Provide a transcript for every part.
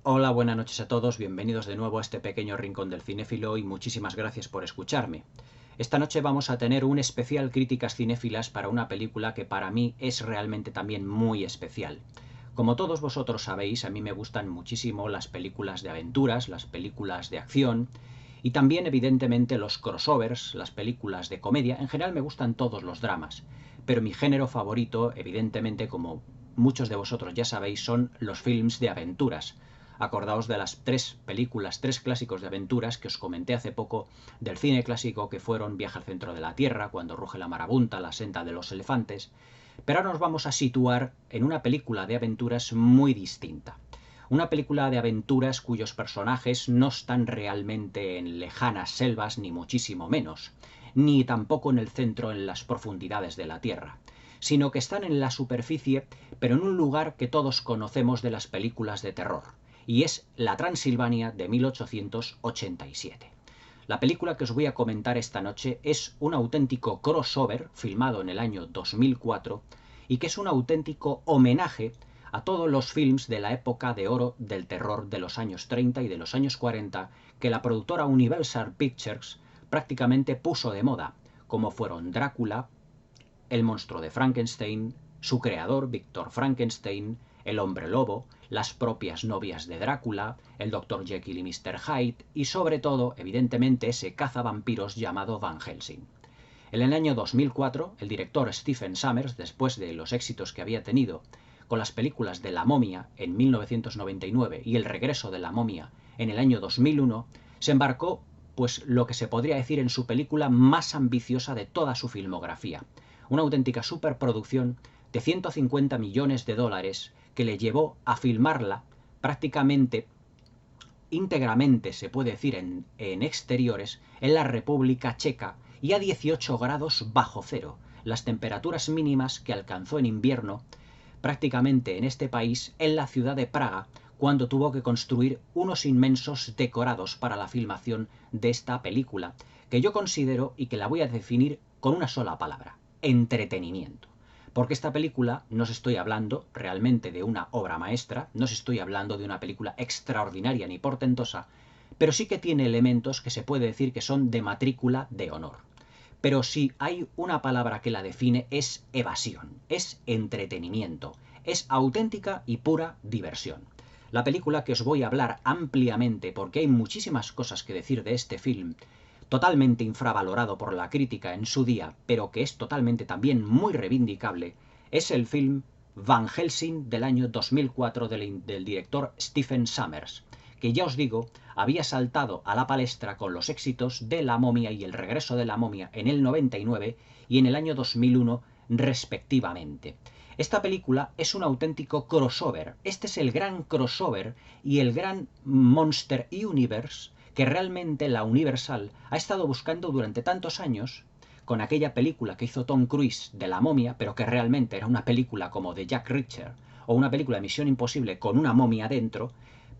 Hola, buenas noches a todos, bienvenidos de nuevo a este pequeño rincón del cinéfilo y muchísimas gracias por escucharme. Esta noche vamos a tener un especial Críticas Cinéfilas para una película que para mí es realmente también muy especial. Como todos vosotros sabéis, a mí me gustan muchísimo las películas de aventuras, las películas de acción y también evidentemente los crossovers, las películas de comedia. En general me gustan todos los dramas, pero mi género favorito, evidentemente, como muchos de vosotros ya sabéis, son los films de aventuras. Acordaos de las tres clásicos de aventuras que os comenté hace poco del cine clásico, que fueron Viaje al centro de la Tierra, Cuando ruge la marabunta, La senda de los elefantes. Pero ahora nos vamos a situar en una película de aventuras muy distinta. Una película de aventuras cuyos personajes no están realmente en lejanas selvas, ni muchísimo menos, ni tampoco en el centro, en las profundidades de la Tierra, sino que están en la superficie, pero en un lugar que todos conocemos de las películas de terror, y es la Transilvania de 1887. La película que os voy a comentar esta noche es un auténtico crossover filmado en el año 2004 y que es un auténtico homenaje a todos los films de la época de oro del terror de los años 30 y de los años 40 que la productora Universal Pictures prácticamente puso de moda, como fueron Drácula, El monstruo de Frankenstein, su creador, Víctor Frankenstein, El hombre lobo, las propias novias de Drácula, el Dr. Jekyll y Mr. Hyde y sobre todo, evidentemente, ese cazavampiros llamado Van Helsing. En el año 2004, el director Stephen Sommers, después de los éxitos que había tenido con las películas de La momia en 1999 y El regreso de la momia en el año 2001, se embarcó pues lo que se podría decir en su película más ambiciosa de toda su filmografía, una auténtica superproducción de 150 millones de dólares que le llevó a filmarla prácticamente íntegramente, se puede decir, en exteriores, en la República Checa y a 18 grados bajo cero, las temperaturas mínimas que alcanzó en invierno prácticamente en este país, en la ciudad de Praga, cuando tuvo que construir unos inmensos decorados para la filmación de esta película, que yo considero y que la voy a definir con una sola palabra: entretenimiento. Porque esta película no os estoy hablando realmente de una obra maestra, no os estoy hablando de una película extraordinaria ni portentosa, pero sí que tiene elementos que se puede decir que son de matrícula de honor. Pero si hay una palabra que la define, es evasión, es entretenimiento, es auténtica y pura diversión. La película que os voy a hablar ampliamente, porque hay muchísimas cosas que decir de este film, totalmente infravalorado por la crítica en su día, pero que es totalmente también muy reivindicable, es el film Van Helsing del año 2004 del director Stephen Sommers, que ya os digo, había saltado a la palestra con los éxitos de La momia y El regreso de la momia en el 99 y en el año 2001 respectivamente. Esta película es un auténtico crossover. Este es el gran crossover y el gran Monster Universe que realmente la Universal ha estado buscando durante tantos años, con aquella película que hizo Tom Cruise de La momia, pero que realmente era una película como de Jack Reacher o una película de Misión Imposible con una momia dentro,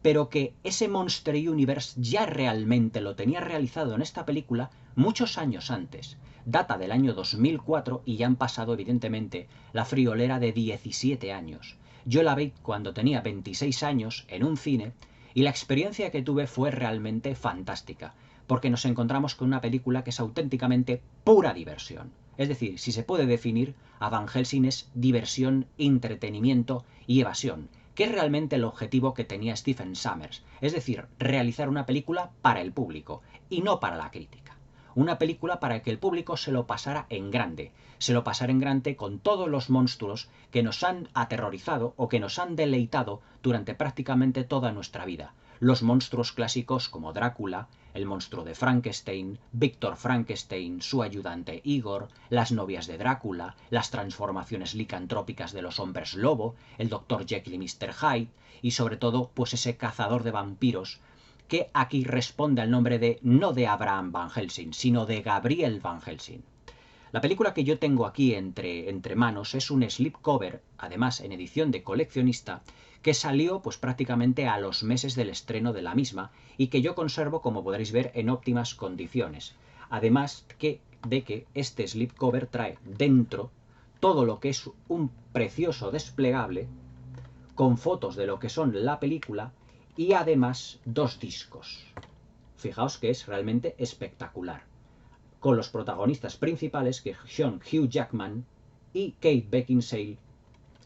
pero que ese Monster Universe ya realmente lo tenía realizado en esta película muchos años antes. Data del año 2004 y ya han pasado evidentemente la friolera de 17 años. Yo la vi cuando tenía 26 años en un cine y la experiencia que tuve fue realmente fantástica, porque nos encontramos con una película que es auténticamente pura diversión. Es decir, si se puede definir, a Van Helsing es diversión, entretenimiento y evasión, que es realmente el objetivo que tenía Stephen Sommers, es decir, realizar una película para el público y no para la crítica. Una película para que el público se lo pasara en grande, se lo pasara en grande con todos los monstruos que nos han aterrorizado o que nos han deleitado durante prácticamente toda nuestra vida. Los monstruos clásicos como Drácula, el monstruo de Frankenstein, Víctor Frankenstein, su ayudante Igor, las novias de Drácula, las transformaciones licantrópicas de los hombres lobo, el Dr. Jekyll y Mr. Hyde, y sobre todo, pues ese cazador de vampiros que aquí responde al nombre de no de Abraham Van Helsing, sino de Gabriel Van Helsing. La película que yo tengo aquí entre manos es un slipcover, además en edición de coleccionista, que salió pues prácticamente a los meses del estreno de la misma y que yo conservo, como podréis ver, en óptimas condiciones. Además de que este slipcover trae dentro todo lo que es un precioso desplegable con fotos de lo que son la película y además 2 discos. Fijaos que es realmente espectacular. Con los protagonistas principales, que son Hugh Jackman y Kate Beckinsale,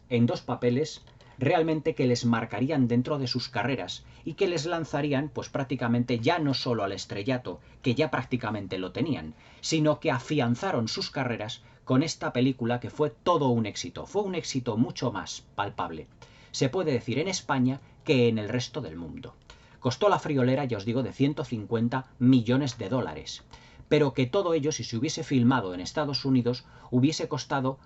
en 2 papeles realmente que les marcarían dentro de sus carreras y que les lanzarían pues prácticamente ya no solo al estrellato, que ya prácticamente lo tenían, sino que afianzaron sus carreras con esta película que fue todo un éxito. Fue un éxito mucho más palpable, se puede decir, en España que en el resto del mundo. Costó la friolera, ya os digo, de 150 millones de dólares. Pero que todo ello, si se hubiese filmado en Estados Unidos, hubiese costado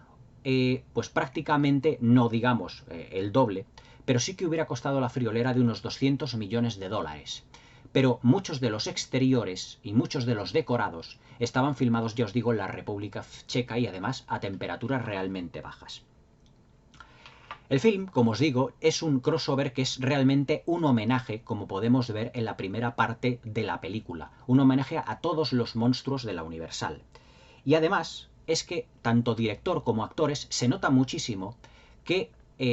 pues prácticamente, no digamos el doble, pero sí que hubiera costado la friolera de unos 200 millones de dólares. Pero muchos de los exteriores y muchos de los decorados estaban filmados, ya os digo, en la República Checa y además a temperaturas realmente bajas. El film, como os digo, es un crossover que es realmente un homenaje, como podemos ver en la primera parte de la película, un homenaje a todos los monstruos de la Universal. Y además es que tanto director como actores se nota muchísimo que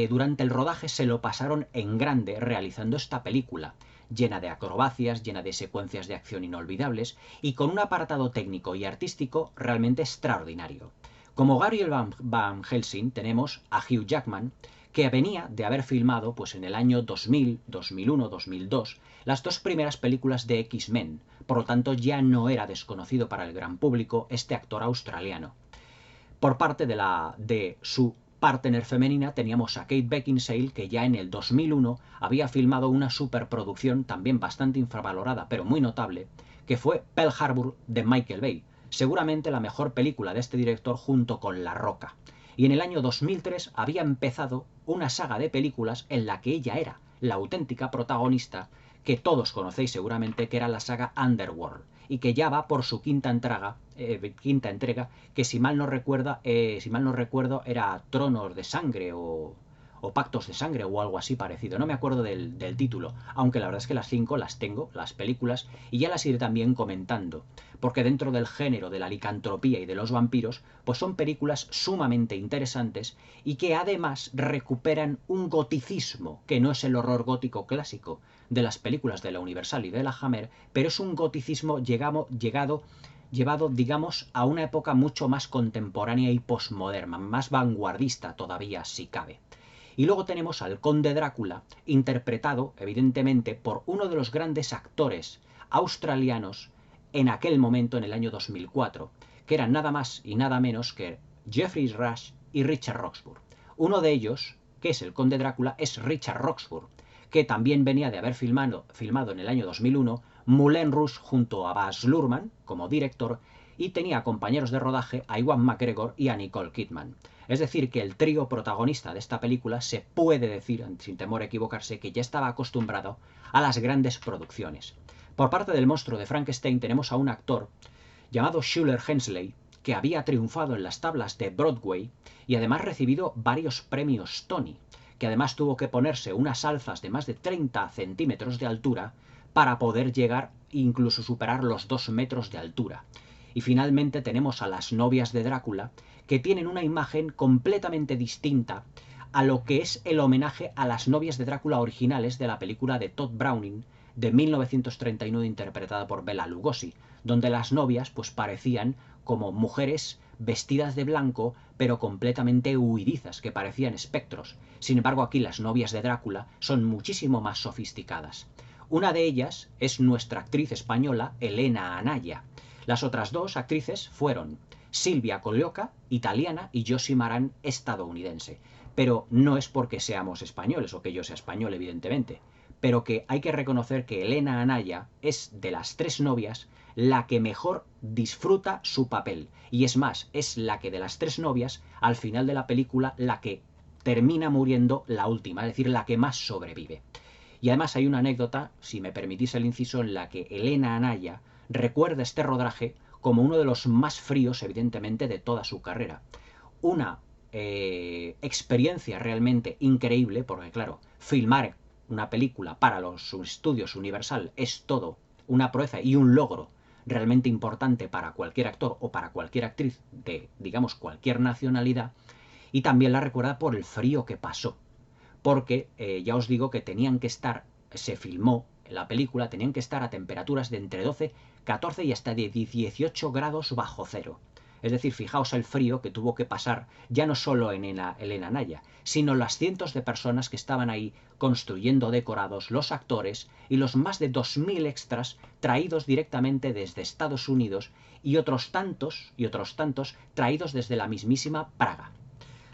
durante el rodaje se lo pasaron en grande realizando esta película, llena de acrobacias, llena de secuencias de acción inolvidables y con un apartado técnico y artístico realmente extraordinario. Como Gabriel Van Helsing tenemos a Hugh Jackman, que venía de haber filmado pues en el año 2000, 2001, 2002 las 2 primeras películas de X-Men, por lo tanto ya no era desconocido para el gran público este actor australiano. Por parte de su partner femenina teníamos a Kate Beckinsale, que ya en el 2001 había filmado una superproducción también bastante infravalorada pero muy notable, que fue Pearl Harbor de Michael Bay, seguramente la mejor película de este director junto con La Roca. Y en el año 2003 había empezado una saga de películas en la que ella era la auténtica protagonista, que todos conocéis seguramente, que era la saga Underworld, y que ya va por su quinta entrega, que si mal no recuerdo era Tronos de Sangre o Pactos de Sangre o algo así parecido. No me acuerdo del título, aunque la verdad es que las 5 las tengo, las películas, y ya las iré también comentando, porque dentro del género de la licantropía y de los vampiros, pues son películas sumamente interesantes y que además recuperan un goticismo, que no es el horror gótico clásico de las películas de la Universal y de la Hammer, pero es un goticismo llevado, digamos, a una época mucho más contemporánea y posmoderna, más vanguardista todavía, si cabe. Y luego tenemos al Conde Drácula, interpretado, evidentemente, por uno de los grandes actores australianos en aquel momento, en el año 2004, que eran nada más y nada menos que Geoffrey Rush y Richard Roxburgh. Uno de ellos, que es el Conde Drácula, es Richard Roxburgh, que también venía de haber filmado en el año 2001 Moulin Rouge junto a Baz Luhrmann como director, y tenía compañeros de rodaje a Ewan McGregor y a Nicole Kidman. Es decir, que el trío protagonista de esta película se puede decir, sin temor a equivocarse, que ya estaba acostumbrado a las grandes producciones. Por parte del monstruo de Frankenstein tenemos a un actor llamado Shuler Hensley, que había triunfado en las tablas de Broadway y además recibido varios premios Tony, que además tuvo que ponerse unas alzas de más de 30 centímetros de altura para poder llegar e incluso superar los 2 metros de altura. Y finalmente tenemos a las novias de Drácula, que tienen una imagen completamente distinta a lo que es el homenaje a las novias de Drácula originales de la película de Todd Browning de 1939, interpretada por Bela Lugosi, donde las novias pues parecían como mujeres vestidas de blanco, pero completamente huidizas, que parecían espectros. Sin embargo, aquí las novias de Drácula son muchísimo más sofisticadas. Una de ellas es nuestra actriz española, Elena Anaya. Las otras 2 actrices fueron Silvia Coglioca, italiana, y Josie Maran, estadounidense. Pero no es porque seamos españoles o que yo sea español, evidentemente, pero que hay que reconocer que Elena Anaya es, de las 3 novias, la que mejor disfruta su papel. Y es más, es la que de las 3 novias, al final de la película, la que termina muriendo la última, es decir, la que más sobrevive. Y además hay una anécdota, si me permitís el inciso, en la que Elena Anaya recuerda este rodaje como uno de los más fríos, evidentemente, de toda su carrera. Una experiencia realmente increíble, porque claro, filmar una película para los estudios Universal es todo una proeza y un logro realmente importante para cualquier actor o para cualquier actriz de, digamos, cualquier nacionalidad, y también la recuerda por el frío que pasó, porque ya os digo que tenían que estar se filmó la película tenían que estar a temperaturas de entre 12, 14 y hasta de 18 grados bajo cero. Es decir, fijaos el frío que tuvo que pasar ya no solo en Elena Naya, sino las cientos de personas que estaban ahí construyendo decorados, los actores y los más de 2000 extras traídos directamente desde Estados Unidos y otros tantos traídos desde la mismísima Praga.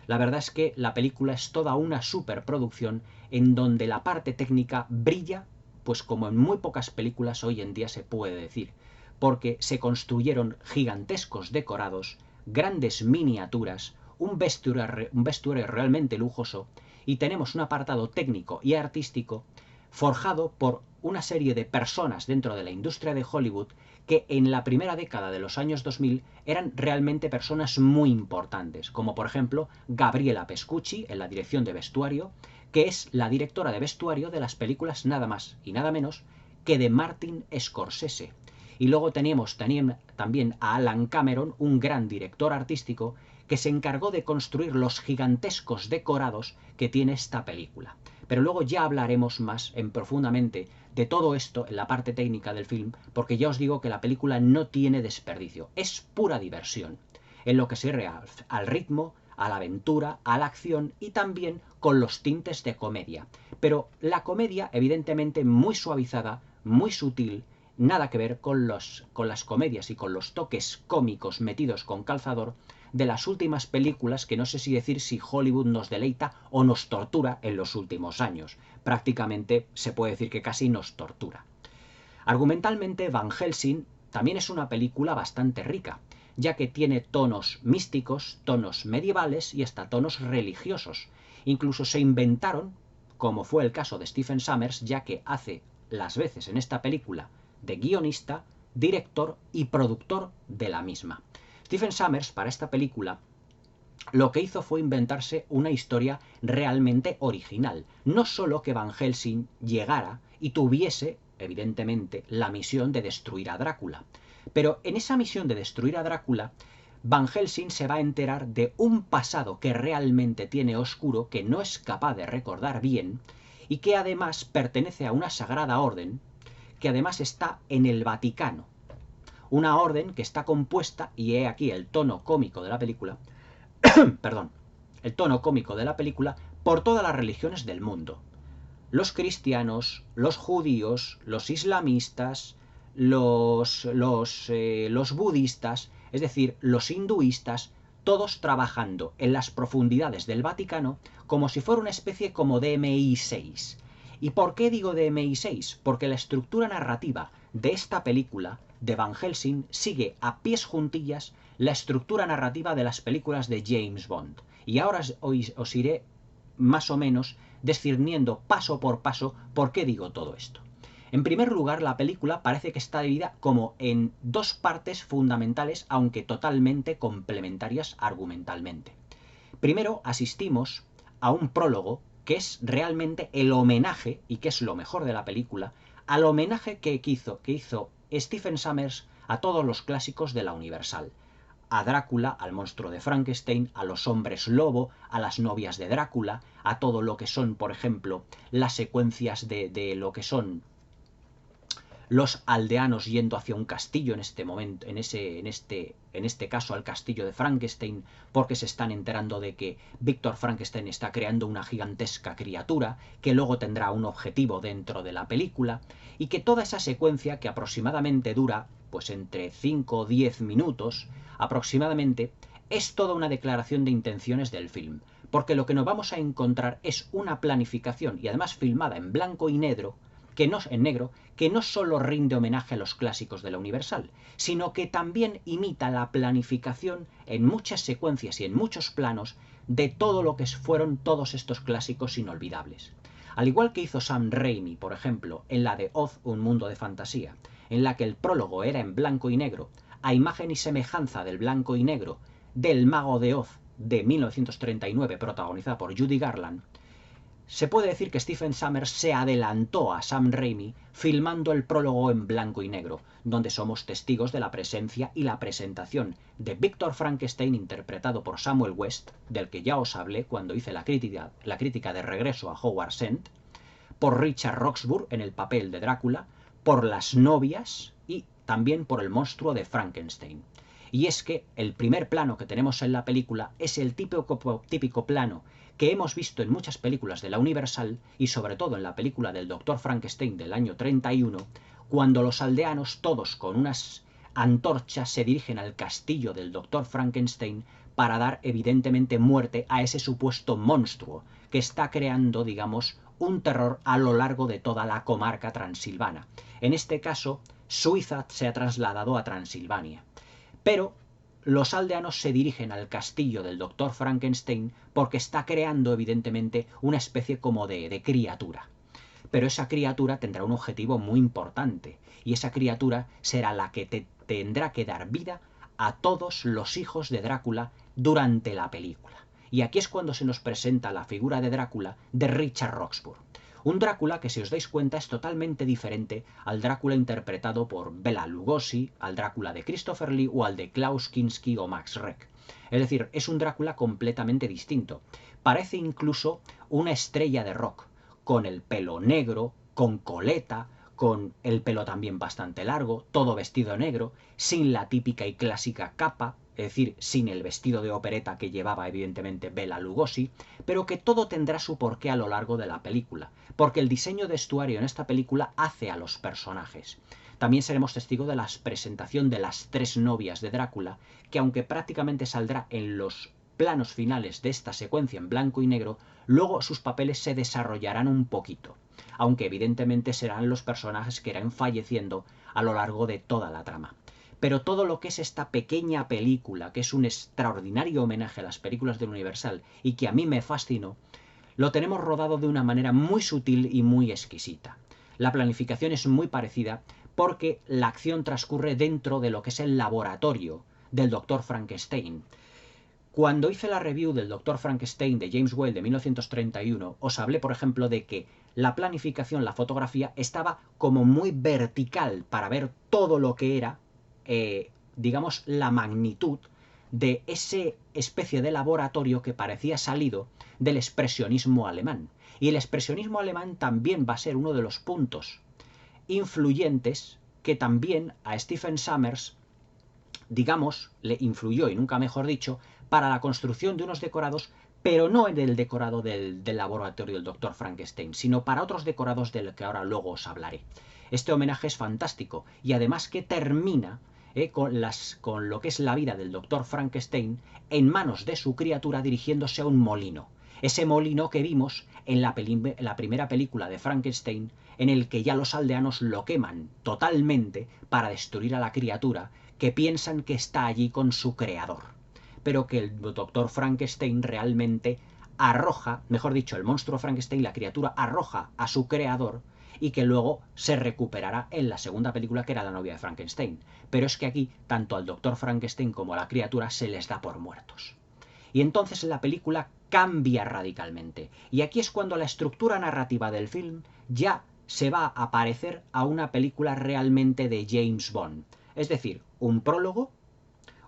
La verdad es que la película es toda una superproducción en donde la parte técnica brilla, pues como en muy pocas películas hoy en día se puede decir, porque se construyeron gigantescos decorados, grandes miniaturas, un vestuario realmente lujoso y tenemos un apartado técnico y artístico forjado por una serie de personas dentro de la industria de Hollywood que en la primera década de los años 2000 eran realmente personas muy importantes, como por ejemplo Gabriela Pescucci en la dirección de vestuario, que es la directora de vestuario de las películas nada más y nada menos que de Martin Scorsese. Y luego teníamos también a Alan Cameron, un gran director artístico, que se encargó de construir los gigantescos decorados que tiene esta película. Pero luego ya hablaremos más profundamente de todo esto en la parte técnica del film, porque ya os digo que la película no tiene desperdicio, es pura diversión, en lo que se refiere al ritmo, a la aventura, a la acción y también con los tintes de comedia. Pero la comedia, evidentemente, muy suavizada, muy sutil, nada que ver con las comedias y con los toques cómicos metidos con calzador de las últimas películas que no sé si decir si Hollywood nos deleita o nos tortura en los últimos años. Prácticamente se puede decir que casi nos tortura. Argumentalmente, Van Helsing también es una película bastante rica, ya que tiene tonos místicos, tonos medievales y hasta tonos religiosos. Incluso se inventaron, como fue el caso de Stephen Sommers, ya que hace las veces en esta película de guionista, director y productor de la misma. Stephen Sommers, para esta película, lo que hizo fue inventarse una historia realmente original. No solo que Van Helsing llegara y tuviese, evidentemente, la misión de destruir a Drácula. Pero en esa misión de destruir a Drácula, Van Helsing se va a enterar de un pasado que realmente tiene oscuro, que no es capaz de recordar bien, y que además pertenece a una sagrada orden, que además está en el Vaticano. Una orden que está compuesta, y he aquí el tono cómico de la película, perdón, el tono cómico de la película, por todas las religiones del mundo. Los cristianos, los judíos, los islamistas, los budistas, es decir, los hinduistas, todos trabajando en las profundidades del Vaticano como si fuera una especie como de MI6. ¿Y por qué digo de MI6? Porque la estructura narrativa de esta película, de Van Helsing, sigue a pies juntillas la estructura narrativa de las películas de James Bond. Y ahora os iré más o menos discerniendo paso por paso por qué digo todo esto. En primer lugar, la película parece que está dividida como en dos partes fundamentales, aunque totalmente complementarias argumentalmente. Primero, asistimos a un prólogo que es realmente el homenaje, y que es lo mejor de la película, al homenaje que hizo Stephen Sommers a todos los clásicos de la Universal. A Drácula, al monstruo de Frankenstein, a los hombres lobo, a las novias de Drácula, a todo lo que son, por ejemplo, las secuencias de lo que son los aldeanos yendo hacia un castillo en este momento, en este caso al castillo de Frankenstein, porque se están enterando de que Víctor Frankenstein está creando una gigantesca criatura que luego tendrá un objetivo dentro de la película, y que toda esa secuencia, que aproximadamente dura pues entre 5 o 10 minutos aproximadamente, es toda una declaración de intenciones del film, porque lo que nos vamos a encontrar es una planificación, y además filmada en blanco y negro, que no solo rinde homenaje a los clásicos de la Universal, sino que también imita la planificación en muchas secuencias y en muchos planos de todo lo que fueron todos estos clásicos inolvidables. Al igual que hizo Sam Raimi, por ejemplo, en la de Oz, un mundo de fantasía, en la que el prólogo era en blanco y negro, a imagen y semejanza del blanco y negro del Mago de Oz de 1939, protagonizada por Judy Garland, se puede decir que Stephen Sommers se adelantó a Sam Raimi filmando el prólogo en blanco y negro, donde somos testigos de la presencia y la presentación de Víctor Frankenstein, interpretado por Samuel West, del que ya os hablé cuando hice la crítica de Regreso a Hogwarts End, por Richard Roxburgh en el papel de Drácula, por las novias y también por el monstruo de Frankenstein. Y es que el primer plano que tenemos en la película es el típico plano que hemos visto en muchas películas de la Universal y sobre todo en la película del Dr. Frankenstein del año 31, cuando los aldeanos, todos con unas antorchas, se dirigen al castillo del Dr. Frankenstein para dar evidentemente muerte a ese supuesto monstruo que está creando, digamos, un terror a lo largo de toda la comarca transilvana. En este caso, Suiza se ha trasladado a Transilvania. Pero los aldeanos se dirigen al castillo del Dr. Frankenstein porque está creando evidentemente una especie como de criatura. Pero esa criatura tendrá un objetivo muy importante y esa criatura será la que tendrá que dar vida a todos los hijos de Drácula durante la película. Y aquí es cuando se nos presenta la figura de Drácula de Richard Roxburgh. Un Drácula que, si os dais cuenta, es totalmente diferente al Drácula interpretado por Bela Lugosi, al Drácula de Christopher Lee o al de Klaus Kinski o Max Schreck. Es decir, es un Drácula completamente distinto. Parece incluso una estrella de rock, con el pelo negro, con coleta, con el pelo también bastante largo, todo vestido negro, sin la típica y clásica capa, es decir, sin el vestido de opereta que llevaba evidentemente Bela Lugosi, pero que todo tendrá su porqué a lo largo de la película, porque el diseño de vestuario en esta película hace a los personajes. También seremos testigos de la presentación de las tres novias de Drácula, que aunque prácticamente saldrá en los planos finales de esta secuencia en blanco y negro, luego sus papeles se desarrollarán un poquito, aunque evidentemente serán los personajes que irán falleciendo a lo largo de toda la trama. Pero todo lo que es esta pequeña película, que es un extraordinario homenaje a las películas del Universal y que a mí me fascinó, lo tenemos rodado de una manera muy sutil y muy exquisita. La planificación es muy parecida porque la acción transcurre dentro de lo que es el laboratorio del Dr. Frankenstein. Cuando hice la review del Dr. Frankenstein de James Whale de 1931, os hablé, por ejemplo, de que la planificación, la fotografía, estaba como muy vertical para ver todo lo que era, digamos, la magnitud de esa especie de laboratorio que parecía salido del expresionismo alemán. Y el expresionismo alemán también va a ser uno de los puntos influyentes que también a Stephen Sommers, digamos, le influyó, y nunca mejor dicho, para la construcción de unos decorados, pero no en el decorado del laboratorio del Dr. Frankenstein, sino para otros decorados del que ahora luego os hablaré. Este homenaje es fantástico y además que termina con lo que es la vida del Dr. Frankenstein en manos de su criatura dirigiéndose a un molino. Ese molino que vimos en la primera película de Frankenstein, en el que ya los aldeanos lo queman totalmente para destruir a la criatura que piensan que está allí con su creador. Pero que el Dr. Frankenstein realmente arroja, mejor dicho, el monstruo Frankenstein, la criatura, arroja a su creador y que luego se recuperará en la segunda película, que era la novia de Frankenstein. Pero es que aquí, tanto al Dr. Frankenstein como a la criatura se les da por muertos. Y entonces la película cambia radicalmente. Y aquí es cuando la estructura narrativa del film ya se va a parecer a una película realmente de James Bond. Es decir, un prólogo,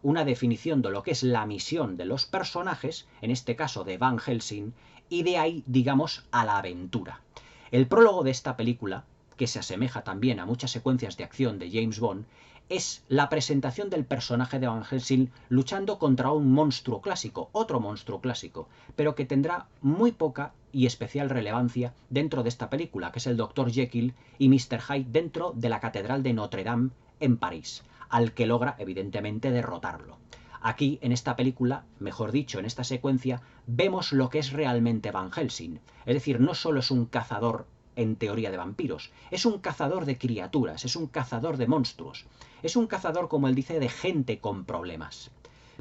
una definición de lo que es la misión de los personajes, en este caso de Van Helsing, y de ahí, digamos, a la aventura. El prólogo de esta película, que se asemeja también a muchas secuencias de acción de James Bond, es la presentación del personaje de Van Helsing luchando contra un monstruo clásico, otro monstruo clásico, pero que tendrá muy poca y especial relevancia dentro de esta película, que es el Dr. Jekyll y Mr. Hyde dentro de la Catedral de Notre Dame en París, al que logra evidentemente derrotarlo. Aquí, en esta película, mejor dicho, en esta secuencia, vemos lo que es realmente Van Helsing. Es decir, no solo es un cazador en teoría de vampiros, es un cazador de criaturas, es un cazador de monstruos, es un cazador, como él dice, de gente con problemas.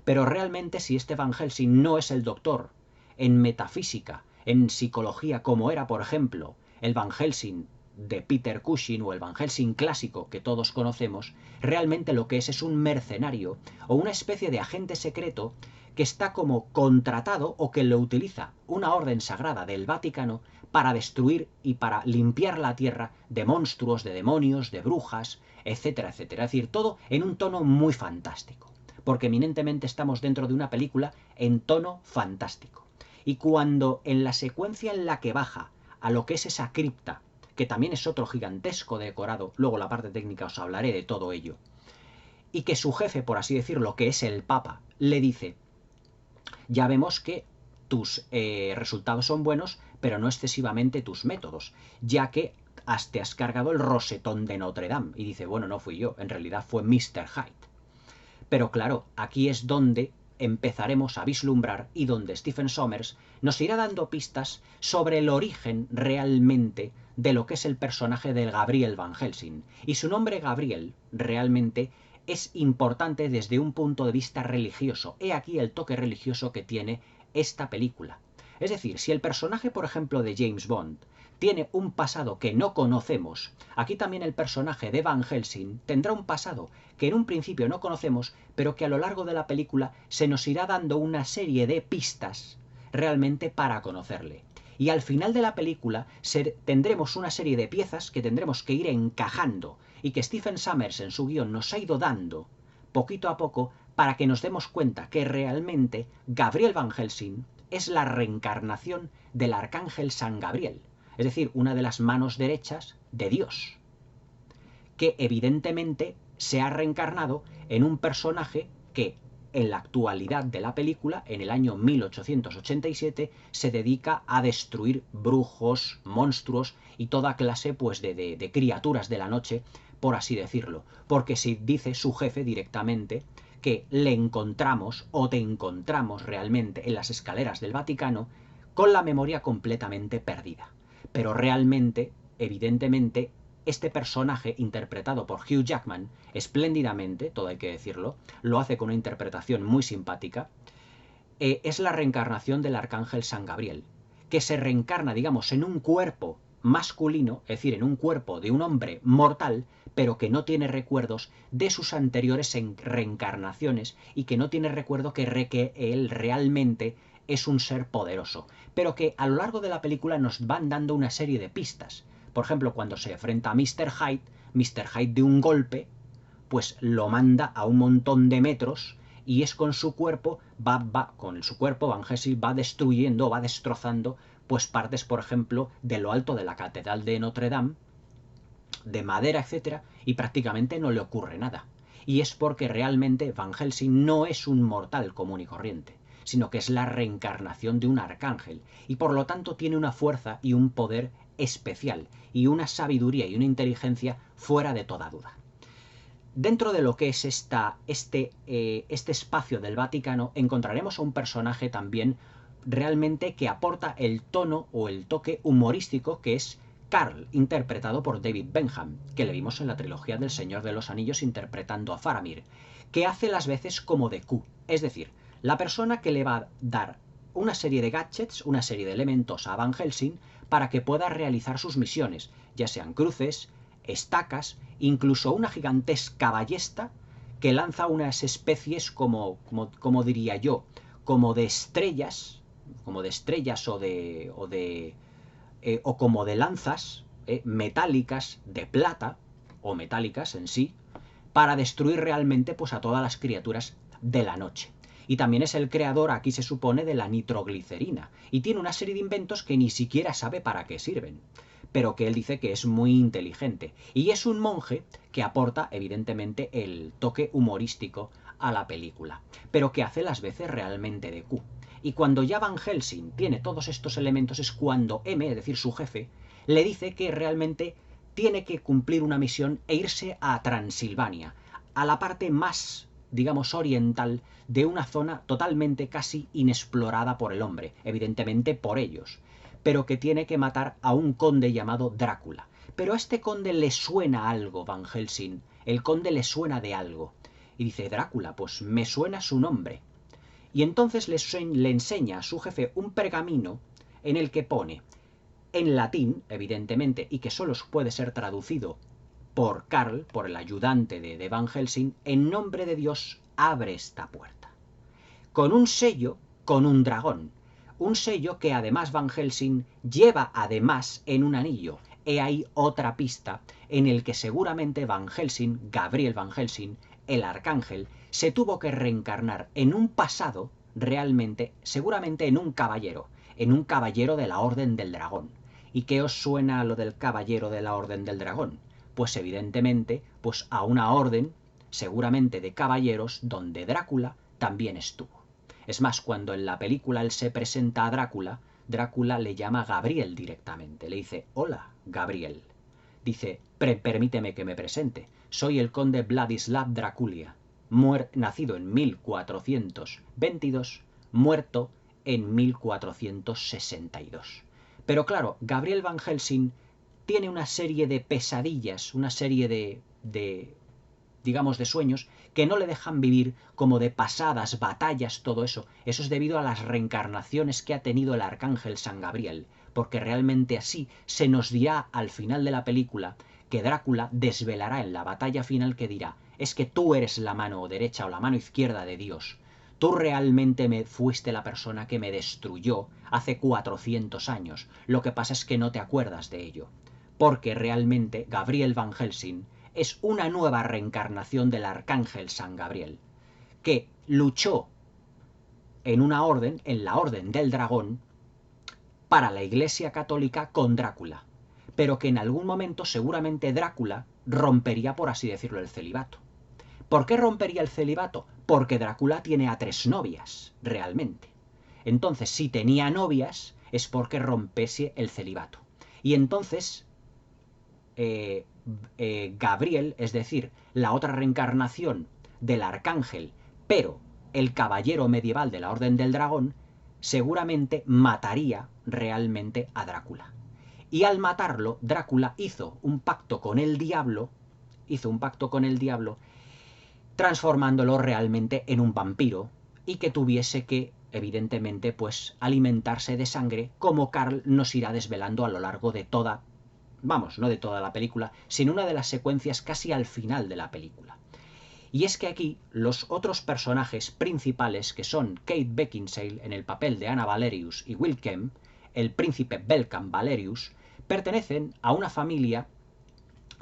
Pero realmente, si este Van Helsing no es el doctor en metafísica, en psicología, como era, por ejemplo, el Van Helsing de Peter Cushing o el Van Helsing clásico que todos conocemos, realmente lo que es un mercenario o una especie de agente secreto que está como contratado o que lo utiliza una orden sagrada del Vaticano para destruir y para limpiar la tierra de monstruos, de demonios, de brujas, etcétera, etcétera. Es decir, todo en un tono muy fantástico, porque eminentemente estamos dentro de una película en tono fantástico. Y cuando en la secuencia en la que baja a lo que es esa cripta, que también es otro gigantesco decorado, luego la parte técnica os hablaré de todo ello, y que su jefe, por así decirlo, que es el Papa, le dice: ya vemos que tus resultados son buenos, pero no excesivamente tus métodos, ya que te has cargado el rosetón de Notre Dame. Y dice: bueno, no fui yo, en realidad fue Mr. Hyde. Pero claro, aquí es donde empezaremos a vislumbrar y donde Stephen Sommers nos irá dando pistas sobre el origen realmente de lo que es el personaje del Gabriel Van Helsing. Y su nombre Gabriel realmente es importante desde un punto de vista religioso. He aquí el toque religioso que tiene esta película. Es decir, si el personaje, por ejemplo, de James Bond tiene un pasado que no conocemos, aquí también el personaje de Van Helsing tendrá un pasado que en un principio no conocemos, pero que a lo largo de la película se nos irá dando una serie de pistas realmente para conocerle. Y al final de la película tendremos una serie de piezas que tendremos que ir encajando y que Stephen Sommers en su guión nos ha ido dando poquito a poco para que nos demos cuenta que realmente Gabriel Van Helsing es la reencarnación del arcángel San Gabriel, es decir, una de las manos derechas de Dios, que evidentemente se ha reencarnado en un personaje que en la actualidad de la película, en el año 1887, se dedica a destruir brujos, monstruos y toda clase pues de criaturas de la noche, por así decirlo, porque si dice su jefe directamente que le encontramos o te encontramos realmente en las escaleras del Vaticano con la memoria completamente perdida. Pero realmente, evidentemente, este personaje, interpretado por Hugh Jackman, espléndidamente, todo hay que decirlo, lo hace con una interpretación muy simpática, es la reencarnación del arcángel San Gabriel, que se reencarna, digamos, en un cuerpo masculino, es decir, en un cuerpo de un hombre mortal, pero que no tiene recuerdos de sus anteriores reencarnaciones y que no tiene recuerdo que él realmente es un ser poderoso, pero que a lo largo de la película nos van dando una serie de pistas. Por ejemplo, cuando se enfrenta a Mr. Hyde de un golpe, pues lo manda a un montón de metros y es con su cuerpo, con su cuerpo Van Helsing va destruyendo, va destrozando pues partes, por ejemplo, de lo alto de la Catedral de Notre Dame, de madera, etcétera, y prácticamente no le ocurre nada. Y es porque realmente Van Helsing no es un mortal común y corriente, sino que es la reencarnación de un arcángel, y por lo tanto tiene una fuerza y un poder especial, y una sabiduría y una inteligencia fuera de toda duda. Dentro de lo que es este espacio del Vaticano encontraremos a un personaje también realmente que aporta el tono o el toque humorístico, que es Carl, interpretado por David Benham, que le vimos en la trilogía del Señor de los Anillos interpretando a Faramir, que hace las veces como de Q, es decir, la persona que le va a dar una serie de gadgets, una serie de elementos a Van Helsing para que pueda realizar sus misiones, ya sean cruces, estacas, incluso una gigantesca ballesta que lanza unas especies como diría yo, como de estrellas o como de lanzas metálicas de plata o metálicas en sí, para destruir realmente pues a todas las criaturas de la noche. Y también es el creador, aquí se supone, de la nitroglicerina, y tiene una serie de inventos que ni siquiera sabe para qué sirven, pero que él dice que es muy inteligente. Y es un monje que aporta, evidentemente, el toque humorístico a la película, pero que hace las veces realmente de Q. Y cuando ya Van Helsing tiene todos estos elementos es cuando M, es decir, su jefe, le dice que realmente tiene que cumplir una misión e irse a Transilvania, a la parte más, digamos, oriental de una zona totalmente casi inexplorada por el hombre, evidentemente por ellos, pero que tiene que matar a un conde llamado Drácula. Pero a este conde le suena algo, Van Helsing, el conde le suena de algo. Y dice: Drácula, pues me suena su nombre. Y entonces le enseña a su jefe un pergamino en el que pone, en latín, evidentemente, y que solo puede ser traducido por Carl, por el ayudante de Van Helsing: en nombre de Dios, abre esta puerta. Con un sello, con un dragón. Un sello que además Van Helsing lleva además en un anillo. He ahí otra pista en el que seguramente Van Helsing, Gabriel Van Helsing, el arcángel, se tuvo que reencarnar en un pasado realmente, seguramente en un caballero de la Orden del Dragón. ¿Y qué os suena lo del caballero de la Orden del Dragón? Pues evidentemente, pues a una orden, seguramente de caballeros, donde Drácula también estuvo. Es más, cuando en la película él se presenta a Drácula, Drácula le llama Gabriel directamente. Le dice, hola, Gabriel. Dice, permíteme que me presente. Soy el conde Vladislav Draculia, nacido en 1422, muerto en 1462. Pero claro, Gabriel Van Helsing tiene una serie de pesadillas, una serie de digamos, de sueños, que no le dejan vivir, como de pasadas, batallas, todo eso. Eso es debido a las reencarnaciones que ha tenido el arcángel San Gabriel, porque realmente así se nos dirá al final de la película que Drácula desvelará en la batalla final que dirá, es que tú eres la mano derecha o la mano izquierda de Dios. Tú realmente me fuiste la persona que me destruyó hace 400 años. Lo que pasa es que no te acuerdas de ello. Porque realmente Gabriel Van Helsing es una nueva reencarnación del arcángel San Gabriel, que luchó en una orden, en la Orden del Dragón, para la Iglesia Católica con Drácula, pero que en algún momento seguramente Drácula rompería, por así decirlo, el celibato. ¿Por qué rompería el celibato? Porque Drácula tiene a 3 novias, realmente. Entonces, si tenía novias, es porque rompese el celibato. Y entonces Gabriel, es decir, la otra reencarnación del arcángel, pero el caballero medieval de la Orden del Dragón, seguramente mataría realmente a Drácula. Y al matarlo, Drácula hizo un pacto con el diablo, transformándolo realmente en un vampiro y que tuviese que, evidentemente, pues alimentarse de sangre, como Carl nos irá desvelando a lo largo de toda, vamos, no de toda la película, sino una de las secuencias casi al final de la película. Y es que aquí los otros personajes principales, que son Kate Beckinsale en el papel de Anna Valerius y Will Kemp, el príncipe Belcamp Valerius, pertenecen a una familia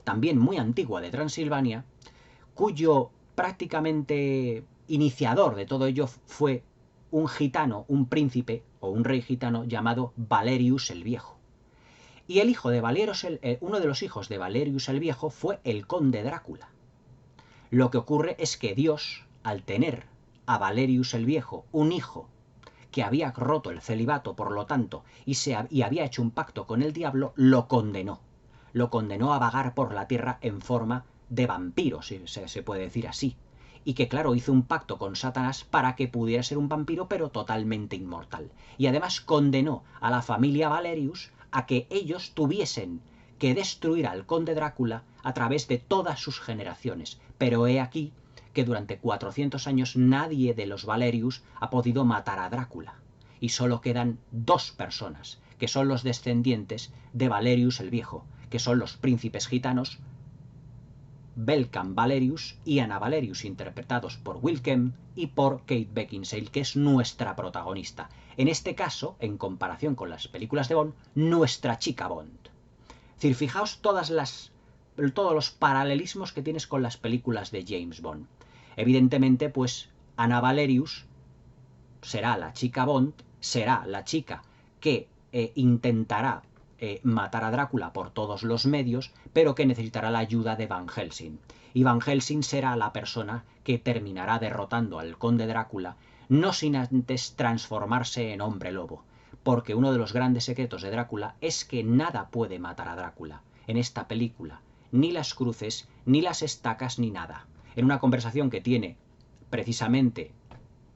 también muy antigua de Transilvania, cuyo prácticamente iniciador de todo ello fue un gitano, un príncipe o un rey gitano llamado Valerius el Viejo. Y el hijo de uno de los hijos de Valerius el Viejo fue el conde Drácula. Lo que ocurre es que Dios, al tener a Valerius el Viejo, un hijo que había roto el celibato, por lo tanto, y había hecho un pacto con el diablo, lo condenó. Lo condenó a vagar por la tierra en forma de vampiro, si se puede decir así. Y que, claro, hizo un pacto con Satanás para que pudiera ser un vampiro, pero totalmente inmortal. Y además condenó a la familia Valerius a que ellos tuviesen que destruir al conde Drácula a través de todas sus generaciones. Pero he aquí que durante 400 años nadie de los Valerius ha podido matar a Drácula. Y solo quedan 2 personas, que son los descendientes de Valerius el Viejo, que son los príncipes gitanos Belcamp Valerius y Anna Valerius, interpretados por Will Kemp y por Kate Beckinsale, que es nuestra protagonista. En este caso, en comparación con las películas de Bond, nuestra chica Bond. Es decir, fijaos todos los paralelismos que tienes con las películas de James Bond. Evidentemente, pues Anna Valerius será la chica Bond, será la chica que intentará matar a Drácula por todos los medios, pero que necesitará la ayuda de Van Helsing. Y Van Helsing será la persona que terminará derrotando al conde Drácula, no sin antes transformarse en hombre lobo, porque uno de los grandes secretos de Drácula es que nada puede matar a Drácula en esta película, ni las cruces, ni las estacas, ni nada. En una conversación que tiene precisamente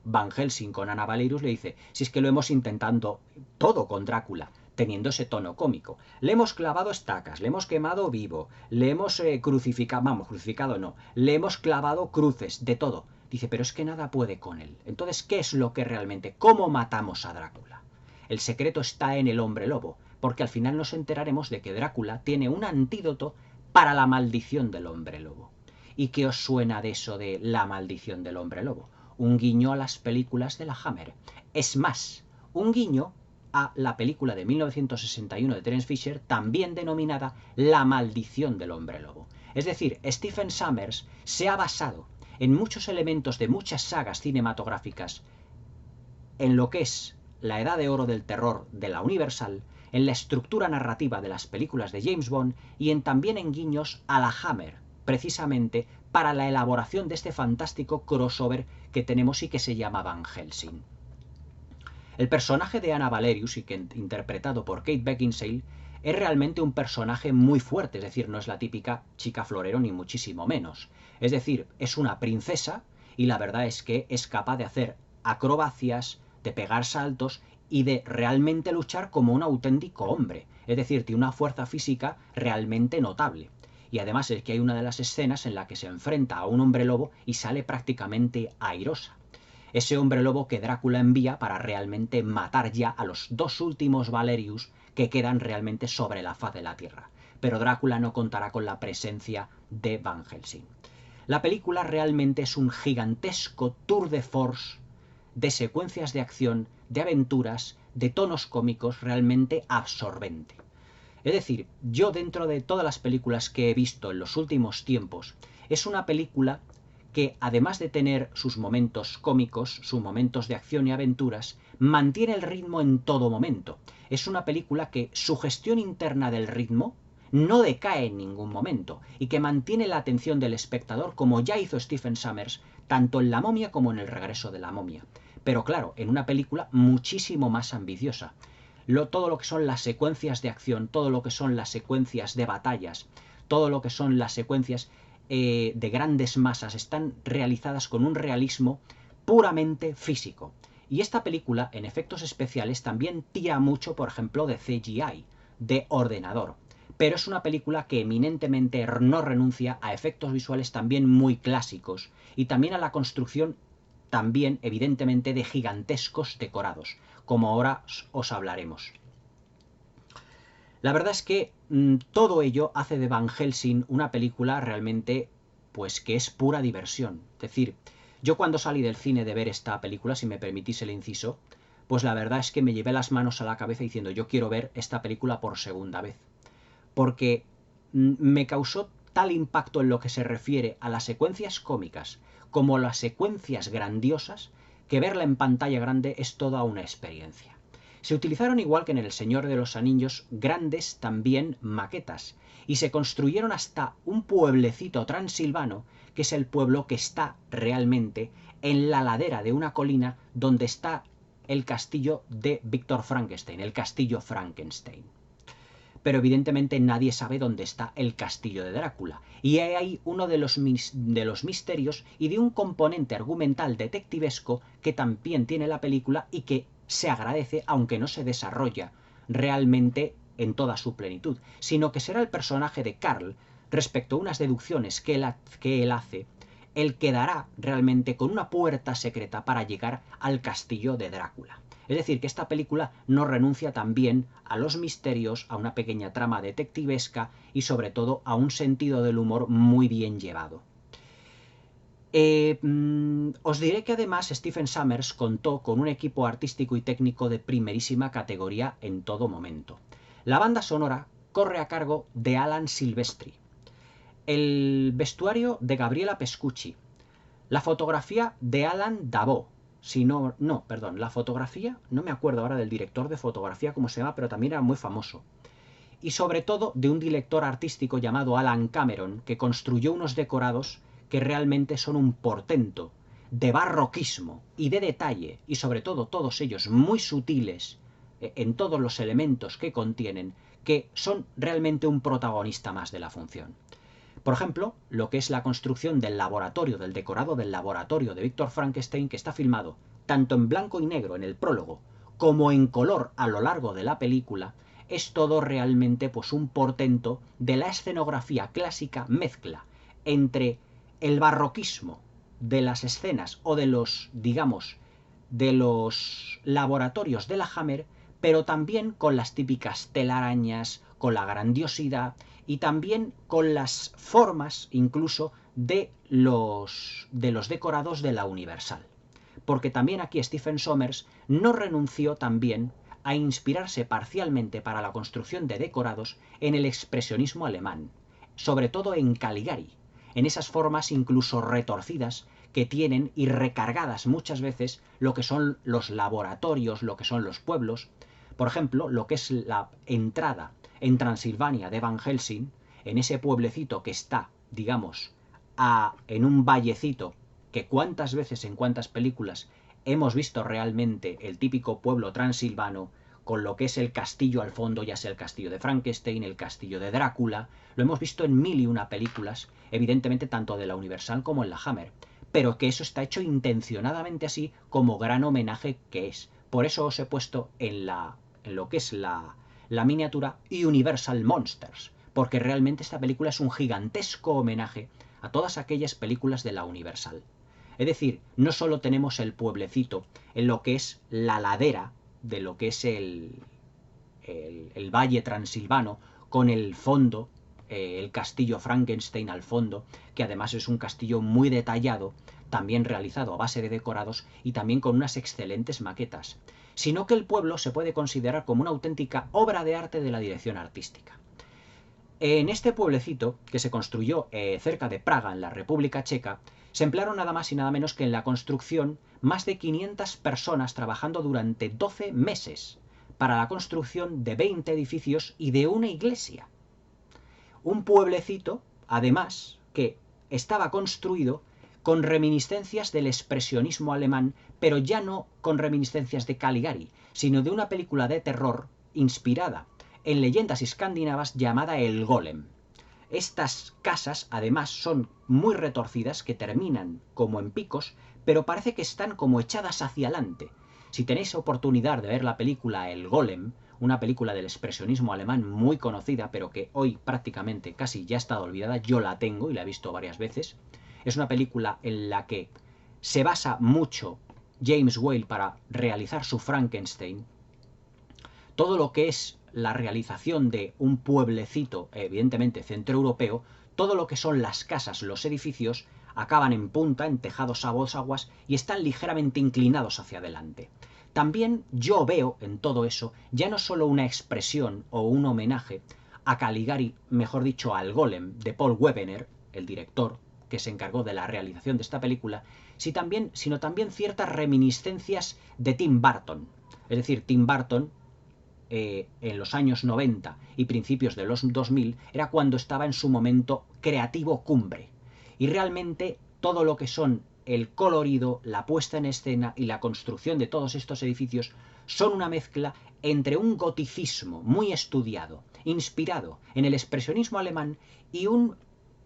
Van Helsing con Anna Valerius, le dice, si es que lo hemos intentado todo con Drácula, teniendo ese tono cómico. Le hemos clavado estacas, le hemos quemado vivo, le hemos crucificado no, le hemos clavado cruces, de todo. Dice, pero es que nada puede con él. Entonces, ¿qué es lo que realmente? ¿Cómo matamos a Drácula? El secreto está en el hombre lobo, porque al final nos enteraremos de que Drácula tiene un antídoto para la maldición del hombre lobo. ¿Y qué os suena de eso de la maldición del hombre lobo? Un guiño a las películas de la Hammer. Es más, un guiño a la película de 1961 de Terence Fisher, también denominada La maldición del hombre lobo. Es decir, Stephen Sommers se ha basado en muchos elementos de muchas sagas cinematográficas en lo que es la edad de oro del terror de la Universal, en la estructura narrativa de las películas de James Bond y también en guiños a la Hammer, precisamente para la elaboración de este fantástico crossover que tenemos y que se llama Van Helsing. El personaje de Anna Valerius, interpretado por Kate Beckinsale, es realmente un personaje muy fuerte, es decir, no es la típica chica florero ni muchísimo menos. Es decir, es una princesa y la verdad es que es capaz de hacer acrobacias, de pegar saltos y de realmente luchar como un auténtico hombre. Es decir, tiene una fuerza física realmente notable. Y además es que hay una de las escenas en la que se enfrenta a un hombre lobo y sale prácticamente airosa. Ese hombre lobo que Drácula envía para realmente matar ya a los dos últimos Valerius que quedan realmente sobre la faz de la Tierra. Pero Drácula no contará con la presencia de Van Helsing. La película realmente es un gigantesco tour de force de secuencias de acción, de aventuras, de tonos cómicos realmente absorbente. Es decir, yo dentro de todas las películas que he visto en los últimos tiempos, es una película que además de tener sus momentos cómicos, sus momentos de acción y aventuras, mantiene el ritmo en todo momento. Es una película que su gestión interna del ritmo no decae en ningún momento y que mantiene la atención del espectador como ya hizo Stephen Sommers tanto en La momia como en El regreso de la momia. Pero claro, en una película muchísimo más ambiciosa. Todo lo que son las secuencias de acción, todo lo que son las secuencias de batallas, todo lo que son las secuencias de grandes masas están realizadas con un realismo puramente físico. Y esta película, en efectos especiales, también tira mucho, por ejemplo, de CGI, de ordenador. Pero es una película que eminentemente no renuncia a efectos visuales también muy clásicos y también a la construcción también, evidentemente, de gigantescos decorados, como ahora os hablaremos. La verdad es que todo ello hace de Van Helsing una película realmente, pues que es pura diversión. Es decir, yo cuando salí del cine de ver esta película, si me permitís el inciso, pues la verdad es que me llevé las manos a la cabeza diciendo yo quiero ver esta película por segunda vez. Porque me causó tal impacto en lo que se refiere a las secuencias cómicas como las secuencias grandiosas que verla en pantalla grande es toda una experiencia. Se utilizaron, igual que en El Señor de los Anillos, grandes también maquetas y se construyeron hasta un pueblecito transilvano, que es el pueblo que está realmente en la ladera de una colina donde está el castillo de Víctor Frankenstein, el castillo Frankenstein. Pero evidentemente nadie sabe dónde está el castillo de Drácula. Y hay ahí uno de los misterios y de un componente argumental detectivesco que también tiene la película y que se agradece, aunque no se desarrolla realmente en toda su plenitud, sino que será el personaje de Carl, respecto a unas deducciones que él hace, el que dará realmente con una puerta secreta para llegar al castillo de Drácula. Es decir, que esta película no renuncia también a los misterios, a una pequeña trama detectivesca y sobre todo a un sentido del humor muy bien llevado. Os diré que además Stephen Sommers contó con un equipo artístico y técnico de primerísima categoría en todo momento. La banda sonora corre a cargo de Alan Silvestri, el vestuario de Gabriela Pescucci, la fotografía de Alan Dabó, la fotografía, no me acuerdo ahora del director de fotografía cómo se llama, pero también era muy famoso. Y sobre todo de un director artístico llamado Alan Cameron, que construyó unos decorados que realmente son un portento de barroquismo y de detalle, y sobre todo todos ellos muy sutiles en todos los elementos que contienen, que son realmente un protagonista más de la función. Por ejemplo, lo que es la construcción del laboratorio, del decorado del laboratorio de Víctor Frankenstein, que está filmado tanto en blanco y negro en el prólogo, como en color a lo largo de la película, es todo realmente pues un portento de la escenografía clásica mezcla entre el barroquismo de las escenas o de los, digamos, de los laboratorios de la Hammer, pero también con las típicas telarañas, con la grandiosidad y también con las formas incluso de los decorados de la Universal. Porque también aquí Stephen Sommers no renunció también a inspirarse parcialmente para la construcción de decorados en el expresionismo alemán, sobre todo en Caligari, en esas formas incluso retorcidas que tienen y recargadas muchas veces lo que son los laboratorios, lo que son los pueblos, Por ejemplo, lo que es la entrada en Transilvania de Van Helsing, en ese pueblecito que está, digamos, en un vallecito, que cuántas veces en cuántas películas hemos visto realmente el típico pueblo transilvano, con lo que es el castillo al fondo, ya sea el castillo de Frankenstein, el castillo de Drácula, lo hemos visto en 1001 películas, evidentemente tanto de la Universal como en la Hammer, pero que eso está hecho intencionadamente así como gran homenaje que es. Por eso os he puesto en lo que es la miniatura Universal Monsters, porque realmente esta película es un gigantesco homenaje a todas aquellas películas de la Universal. Es decir, no solo tenemos el pueblecito en lo que es la ladera de lo que es el valle transilvano, con el fondo, el castillo Frankenstein al fondo, que además es un castillo muy detallado, también realizado a base de decorados y también con unas excelentes maquetas, sino que el pueblo se puede considerar como una auténtica obra de arte de la dirección artística. En este pueblecito, que se construyó cerca de Praga, en la República Checa, se emplearon nada más y nada menos que en la construcción más de 500 personas trabajando durante 12 meses para la construcción de 20 edificios y de una iglesia. Un pueblecito, además, que estaba construido con reminiscencias del expresionismo alemán, pero ya no con reminiscencias de Caligari, sino de una película de terror inspirada en leyendas escandinavas llamada El Golem. Estas casas, además, son muy retorcidas, que terminan como en picos, pero parece que están como echadas hacia adelante. Si tenéis oportunidad de ver la película El Golem, una película del expresionismo alemán muy conocida, pero que hoy prácticamente casi ya ha estado olvidada, yo la tengo y la he visto varias veces. Es una película en la que se basa mucho James Whale para realizar su Frankenstein. Todo lo que es la realización de un pueblecito, evidentemente centroeuropeo, todo lo que son las casas, los edificios, acaban en punta, en tejados a dos aguas, y están ligeramente inclinados hacia adelante. También yo veo en todo eso ya no solo una expresión o un homenaje a Caligari, mejor dicho al Golem, de Paul Wegener, el director que se encargó de la realización de esta película, sino también ciertas reminiscencias de Tim Burton. Es decir, Tim Burton, en los años 90 y principios de los 2000, era cuando estaba en su momento creativo cumbre. Y realmente todo lo que son el colorido, la puesta en escena y la construcción de todos estos edificios son una mezcla entre un goticismo muy estudiado, inspirado en el expresionismo alemán, y un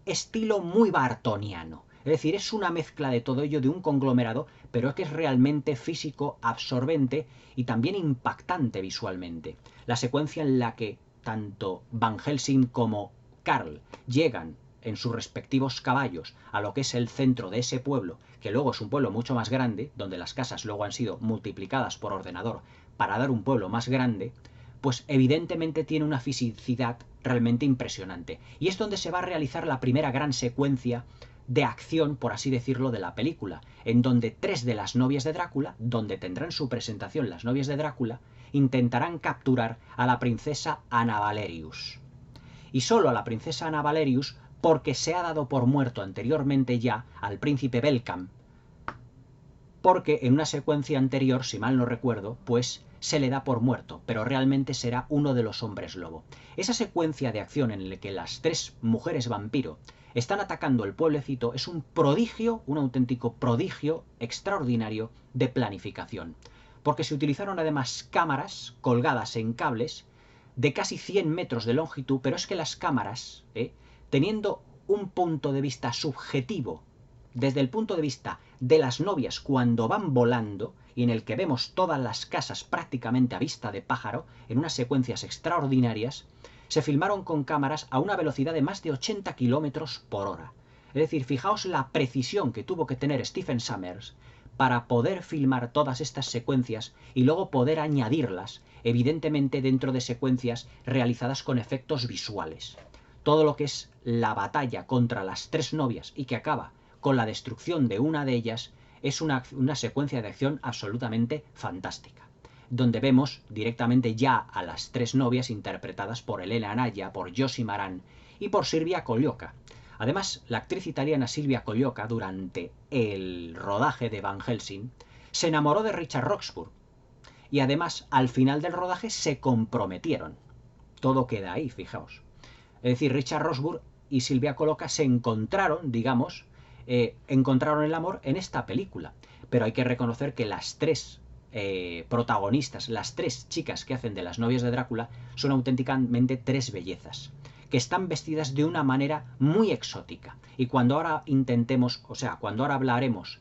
estilo muy bartoniano. Es decir, es una mezcla de todo ello, de un conglomerado, pero es que es realmente físico, absorbente y también impactante visualmente. La secuencia en la que tanto Van Helsing como Karl llegan en sus respectivos caballos a lo que es el centro de ese pueblo, que luego es un pueblo mucho más grande, donde las casas luego han sido multiplicadas por ordenador para dar un pueblo más grande, pues evidentemente tiene una fisicidad realmente impresionante. Y es donde se va a realizar la primera gran secuencia de acción, por así decirlo, de la película, en donde 3 de las novias de Drácula, donde tendrán su presentación las novias de Drácula, intentarán capturar a la princesa Anna Valerius. Y solo a la princesa Anna Valerius, porque se ha dado por muerto anteriormente ya al príncipe Belcam, porque en una secuencia anterior, si mal no recuerdo, pues se le da por muerto, pero realmente será uno de los hombres lobo. Esa secuencia de acción en la que las 3 mujeres vampiro están atacando el pueblecito es un prodigio, un auténtico prodigio extraordinario de planificación, porque se utilizaron además cámaras colgadas en cables de casi 100 metros de longitud, pero es que las cámaras, teniendo un punto de vista subjetivo, desde el punto de vista de las novias cuando van volando, y en el que vemos todas las casas prácticamente a vista de pájaro, en unas secuencias extraordinarias, se filmaron con cámaras a una velocidad de más de 80 kilómetros por hora. Es decir, fijaos la precisión que tuvo que tener Stephen Sommers para poder filmar todas estas secuencias y luego poder añadirlas, evidentemente dentro de secuencias realizadas con efectos visuales. Todo lo que es la batalla contra las 3 novias y que acaba con la destrucción de una de ellas es una secuencia de acción absolutamente fantástica, donde vemos directamente ya a las 3 novias interpretadas por Elena Anaya, por Josie Maran y por Silvia Coglioca. Además, la actriz italiana Silvia Coglioca, durante el rodaje de Van Helsing, se enamoró de Richard Roxburgh, y además al final del rodaje se comprometieron. Todo queda ahí, fijaos. Es decir, Richard Roxburgh y Silvia Coloca se encontraron, digamos, encontraron el amor en esta película. Pero hay que reconocer que las tres protagonistas, las tres chicas que hacen de las novias de Drácula, son auténticamente tres bellezas, que están vestidas de una manera muy exótica. Y cuando ahora intentemos, o sea, cuando ahora hablaremos,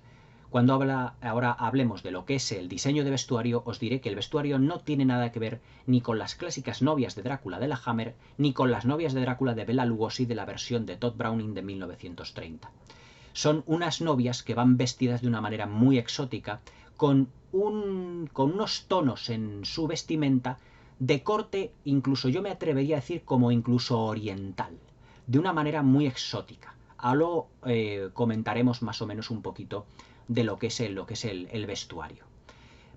ahora hablemos de lo que es el diseño de vestuario, os diré que el vestuario no tiene nada que ver ni con las clásicas novias de Drácula de la Hammer, ni con las novias de Drácula de Bela Lugosi de la versión de Todd Browning de 1930. Son unas novias que van vestidas de una manera muy exótica, con unos tonos en su vestimenta de corte, incluso yo me atrevería a decir como incluso oriental, de una manera muy exótica. Ahora comentaremos más o menos un poquito de lo que es el vestuario.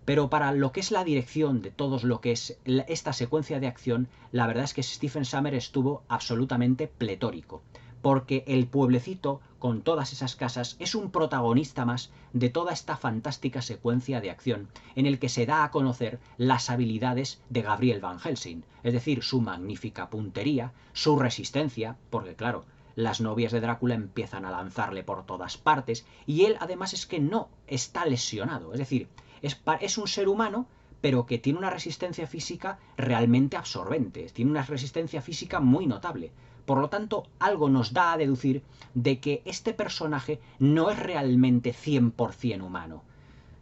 Pero para lo que es la dirección de todo lo que es esta secuencia de acción, la verdad es que Stephen Sommers estuvo absolutamente pletórico, porque el pueblecito, con todas esas casas, es un protagonista más de toda esta fantástica secuencia de acción, en el que se da a conocer las habilidades de Gabriel Van Helsing, es decir, su magnífica puntería, su resistencia, porque claro, las novias de Drácula empiezan a lanzarle por todas partes, y él además es que no está lesionado, es decir, es un ser humano, pero que tiene una resistencia física realmente absorbente, tiene una resistencia física muy notable. Por lo tanto, algo nos da a deducir de que este personaje no es realmente 100% humano.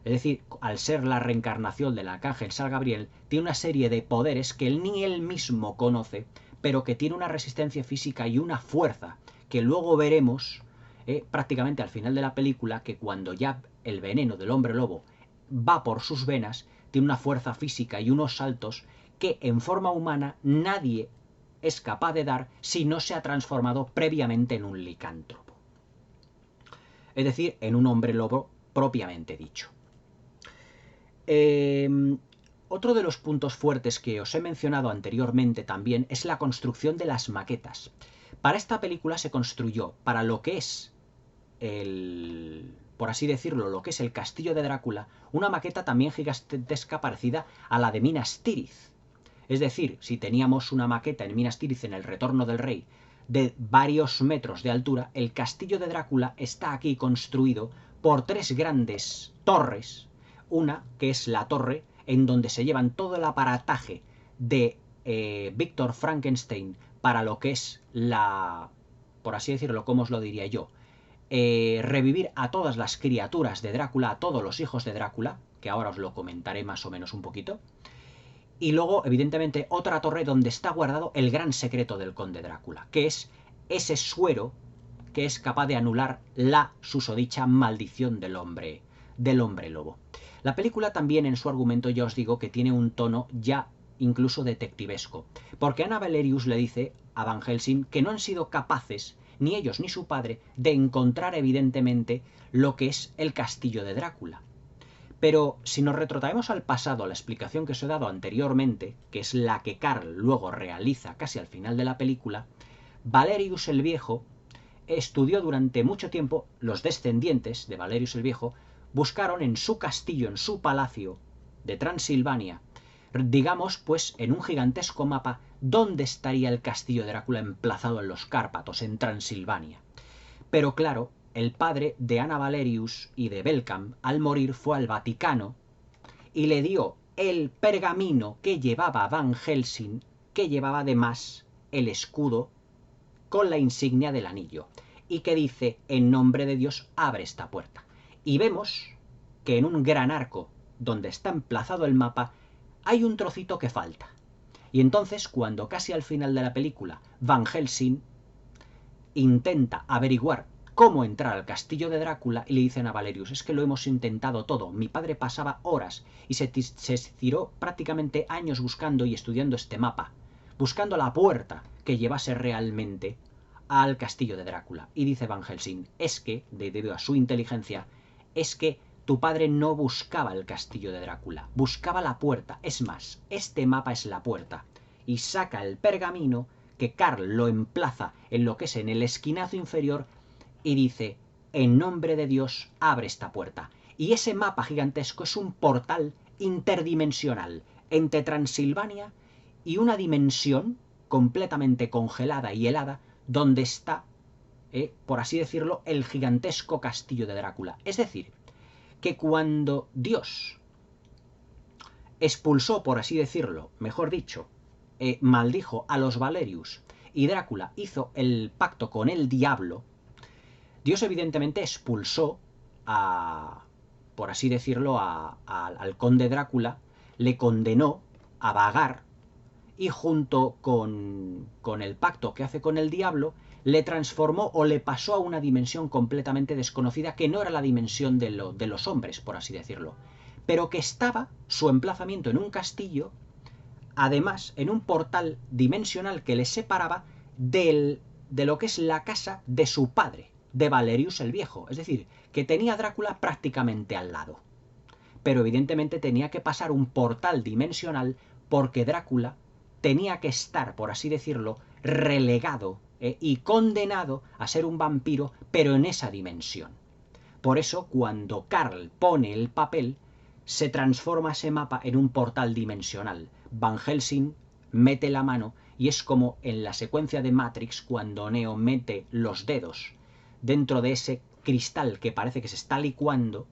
Es decir, al ser la reencarnación del arcángel San Gabriel, tiene una serie de poderes que ni él mismo conoce, pero que tiene una resistencia física y una fuerza que luego veremos prácticamente al final de la película, que cuando ya el veneno del hombre lobo va por sus venas, tiene una fuerza física y unos saltos que en forma humana nadie es capaz de dar si no se ha transformado previamente en un licántropo. Es decir, en un hombre lobo propiamente dicho. Otro de los puntos fuertes que os he mencionado anteriormente también es la construcción de las maquetas. Para esta película se construyó, para lo que es por así decirlo, lo que es el castillo de Drácula, una maqueta también gigantesca parecida a la de Minas Tirith. Es decir, si teníamos una maqueta en Minas Tirith en El Retorno del Rey de varios metros de altura, el castillo de Drácula está aquí construido por tres grandes torres. Una, que es la torre en donde se llevan todo el aparataje de Víctor Frankenstein para lo que es por así decirlo, ¿cómo os lo diría yo? Revivir a todas las criaturas de Drácula, a todos los hijos de Drácula, que ahora os lo comentaré más o menos un poquito. Y luego, evidentemente, otra torre donde está guardado el gran secreto del conde Drácula, que es ese suero que es capaz de anular la susodicha maldición del hombre lobo. La película también en su argumento ya os digo que tiene un tono ya incluso detectivesco, porque Anna Valerius le dice a Van Helsing que no han sido capaces, ni ellos ni su padre, de encontrar evidentemente lo que es el castillo de Drácula. Pero si nos retrotraemos al pasado, a la explicación que os he dado anteriormente, que es la que Karl luego realiza casi al final de la película, Valerius el Viejo estudió durante mucho tiempo, los descendientes de Valerius el Viejo buscaron en su castillo, en su palacio de Transilvania, digamos pues en un gigantesco mapa, dónde estaría el castillo de Drácula emplazado en los Cárpatos, en Transilvania. Pero claro, el padre de Anna Valerius y de Belcamp, al morir, fue al Vaticano y le dio el pergamino que llevaba Van Helsing, que llevaba además el escudo con la insignia del anillo, y que dice, en nombre de Dios, abre esta puerta. Y vemos que en un gran arco, donde está emplazado el mapa, hay un trocito que falta. Y entonces, cuando casi al final de la película, Van Helsing intenta averiguar cómo entrar al castillo de Drácula, y le dicen a Valerius, es que lo hemos intentado todo, mi padre pasaba horas y se tiró prácticamente años buscando y estudiando este mapa, buscando la puerta que llevase realmente al castillo de Drácula. Y dice Van Helsing, es que, debido a su inteligencia, es que tu padre no buscaba el castillo de Drácula, buscaba la puerta, es más, este mapa es la puerta. Y saca el pergamino que Karl lo emplaza en lo que es en el esquinazo inferior y dice, en nombre de Dios, abre esta puerta. Y ese mapa gigantesco es un portal interdimensional entre Transilvania y una dimensión completamente congelada y helada donde está, por así decirlo, el gigantesco castillo de Drácula. Es decir, que cuando Dios expulsó, por así decirlo, mejor dicho, maldijo a los Valerius y Drácula hizo el pacto con el diablo, Dios evidentemente expulsó a, por así decirlo, al conde Drácula, le condenó a vagar y junto con el pacto que hace con el diablo, le transformó o le pasó a una dimensión completamente desconocida que no era la dimensión de los hombres, por así decirlo, pero que estaba su emplazamiento en un castillo, además en un portal dimensional que le separaba de lo que es la casa de su padre, de Valerius el Viejo, es decir, que tenía a Drácula prácticamente al lado. Pero evidentemente tenía que pasar un portal dimensional porque Drácula tenía que estar, por así decirlo, relegado y condenado a ser un vampiro, pero en esa dimensión. Por eso, cuando Carl pone el papel, se transforma ese mapa en un portal dimensional. Van Helsing mete la mano y es como en la secuencia de Matrix cuando Neo mete los dedos dentro de ese cristal que parece que se está licuando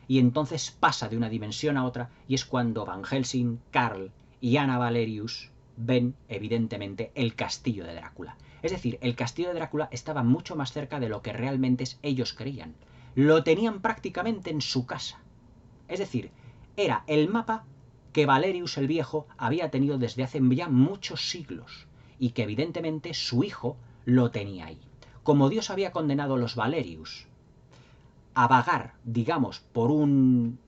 y entonces pasa de una dimensión a otra y es cuando Van Helsing, Carl y Anna Valerius ven evidentemente el castillo de Drácula. Es decir, el castillo de Drácula estaba mucho más cerca de lo que realmente ellos creían. Lo tenían prácticamente en su casa. Es decir, era el mapa que Valerius el Viejo había tenido desde hace ya muchos siglos y que evidentemente su hijo lo tenía ahí. Como Dios había condenado a los Valerius a vagar, digamos, por un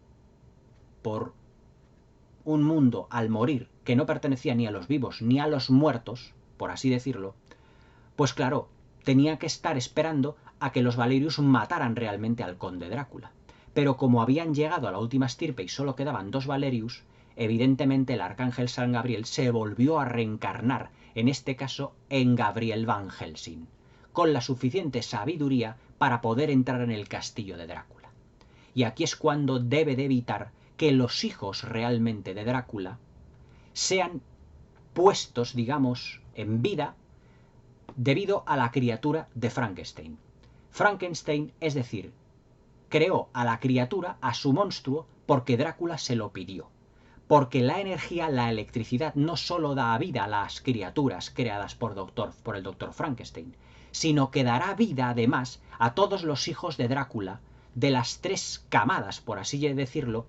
mundo al morir que no pertenecía ni a los vivos ni a los muertos, por así decirlo, pues claro, tenía que estar esperando a que los Valerius mataran realmente al conde Drácula. Pero como habían llegado a la última estirpe y solo quedaban 2 Valerius, evidentemente el arcángel San Gabriel se volvió a reencarnar, en este caso en Gabriel Van Helsing, con la suficiente sabiduría para poder entrar en el castillo de Drácula. Y aquí es cuando debe de evitar que los hijos realmente de Drácula sean puestos, digamos, en vida debido a la criatura de Frankenstein. Frankenstein, es decir, creó a la criatura, a su monstruo, porque Drácula se lo pidió. Porque la energía, la electricidad, no solo da vida a las criaturas creadas por el doctor Frankenstein, sino que dará vida además a todos los hijos de Drácula, de las 3 camadas, por así decirlo,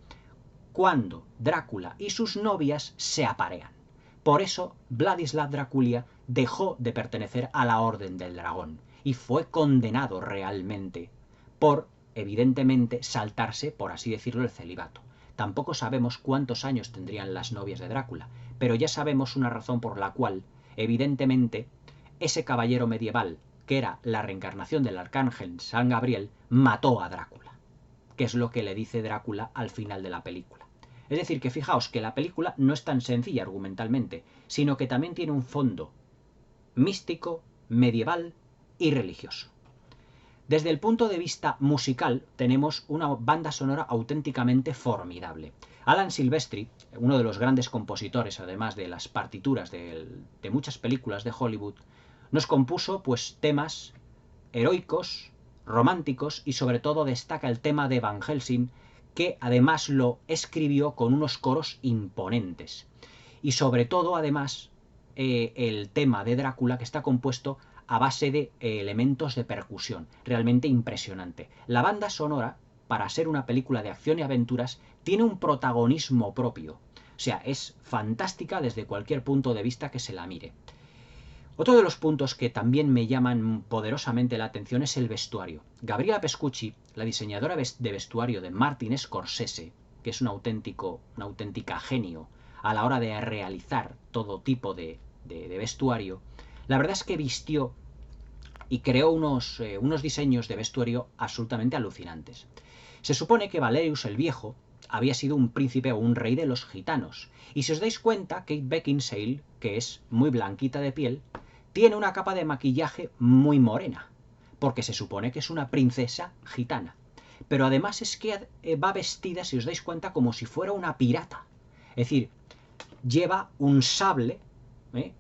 cuando Drácula y sus novias se aparean. Por eso Vladislav Draculia dejó de pertenecer a la Orden del Dragón y fue condenado realmente por, evidentemente, saltarse, por así decirlo, el celibato. Tampoco sabemos cuántos años tendrían las novias de Drácula, pero ya sabemos una razón por la cual, evidentemente, ese caballero medieval, que era la reencarnación del arcángel San Gabriel, mató a Drácula, que es lo que le dice Drácula al final de la película. Es decir, que fijaos que la película no es tan sencilla argumentalmente, sino que también tiene un fondo místico, medieval y religioso. Desde el punto de vista musical tenemos una banda sonora auténticamente formidable. Alan Silvestri, uno de los grandes compositores, además de las partituras de muchas películas de Hollywood, nos compuso pues temas heroicos, románticos y sobre todo destaca el tema de Van Helsing, que además lo escribió con unos coros imponentes. Y sobre todo además el tema de Drácula, que está compuesto a base de elementos de percusión, realmente impresionante. La banda sonora, para ser una película de acción y aventuras, tiene un protagonismo propio. O sea, es fantástica desde cualquier punto de vista que se la mire. Otro de los puntos que también me llaman poderosamente la atención es el vestuario. Gabriela Pescucci, la diseñadora de vestuario de Martin Scorsese, que es una auténtica genio a la hora de realizar todo tipo de vestuario, la verdad es que vistió y creó unos diseños de vestuario absolutamente alucinantes. Se supone que Valerius el Viejo había sido un príncipe o un rey de los gitanos. Y si os dais cuenta, Kate Beckinsale, que es muy blanquita de piel, tiene una capa de maquillaje muy morena, porque se supone que es una princesa gitana. pero además es que va vestida, si os dais cuenta, como si fuera una pirata. Es decir, lleva un sable, ¿eh?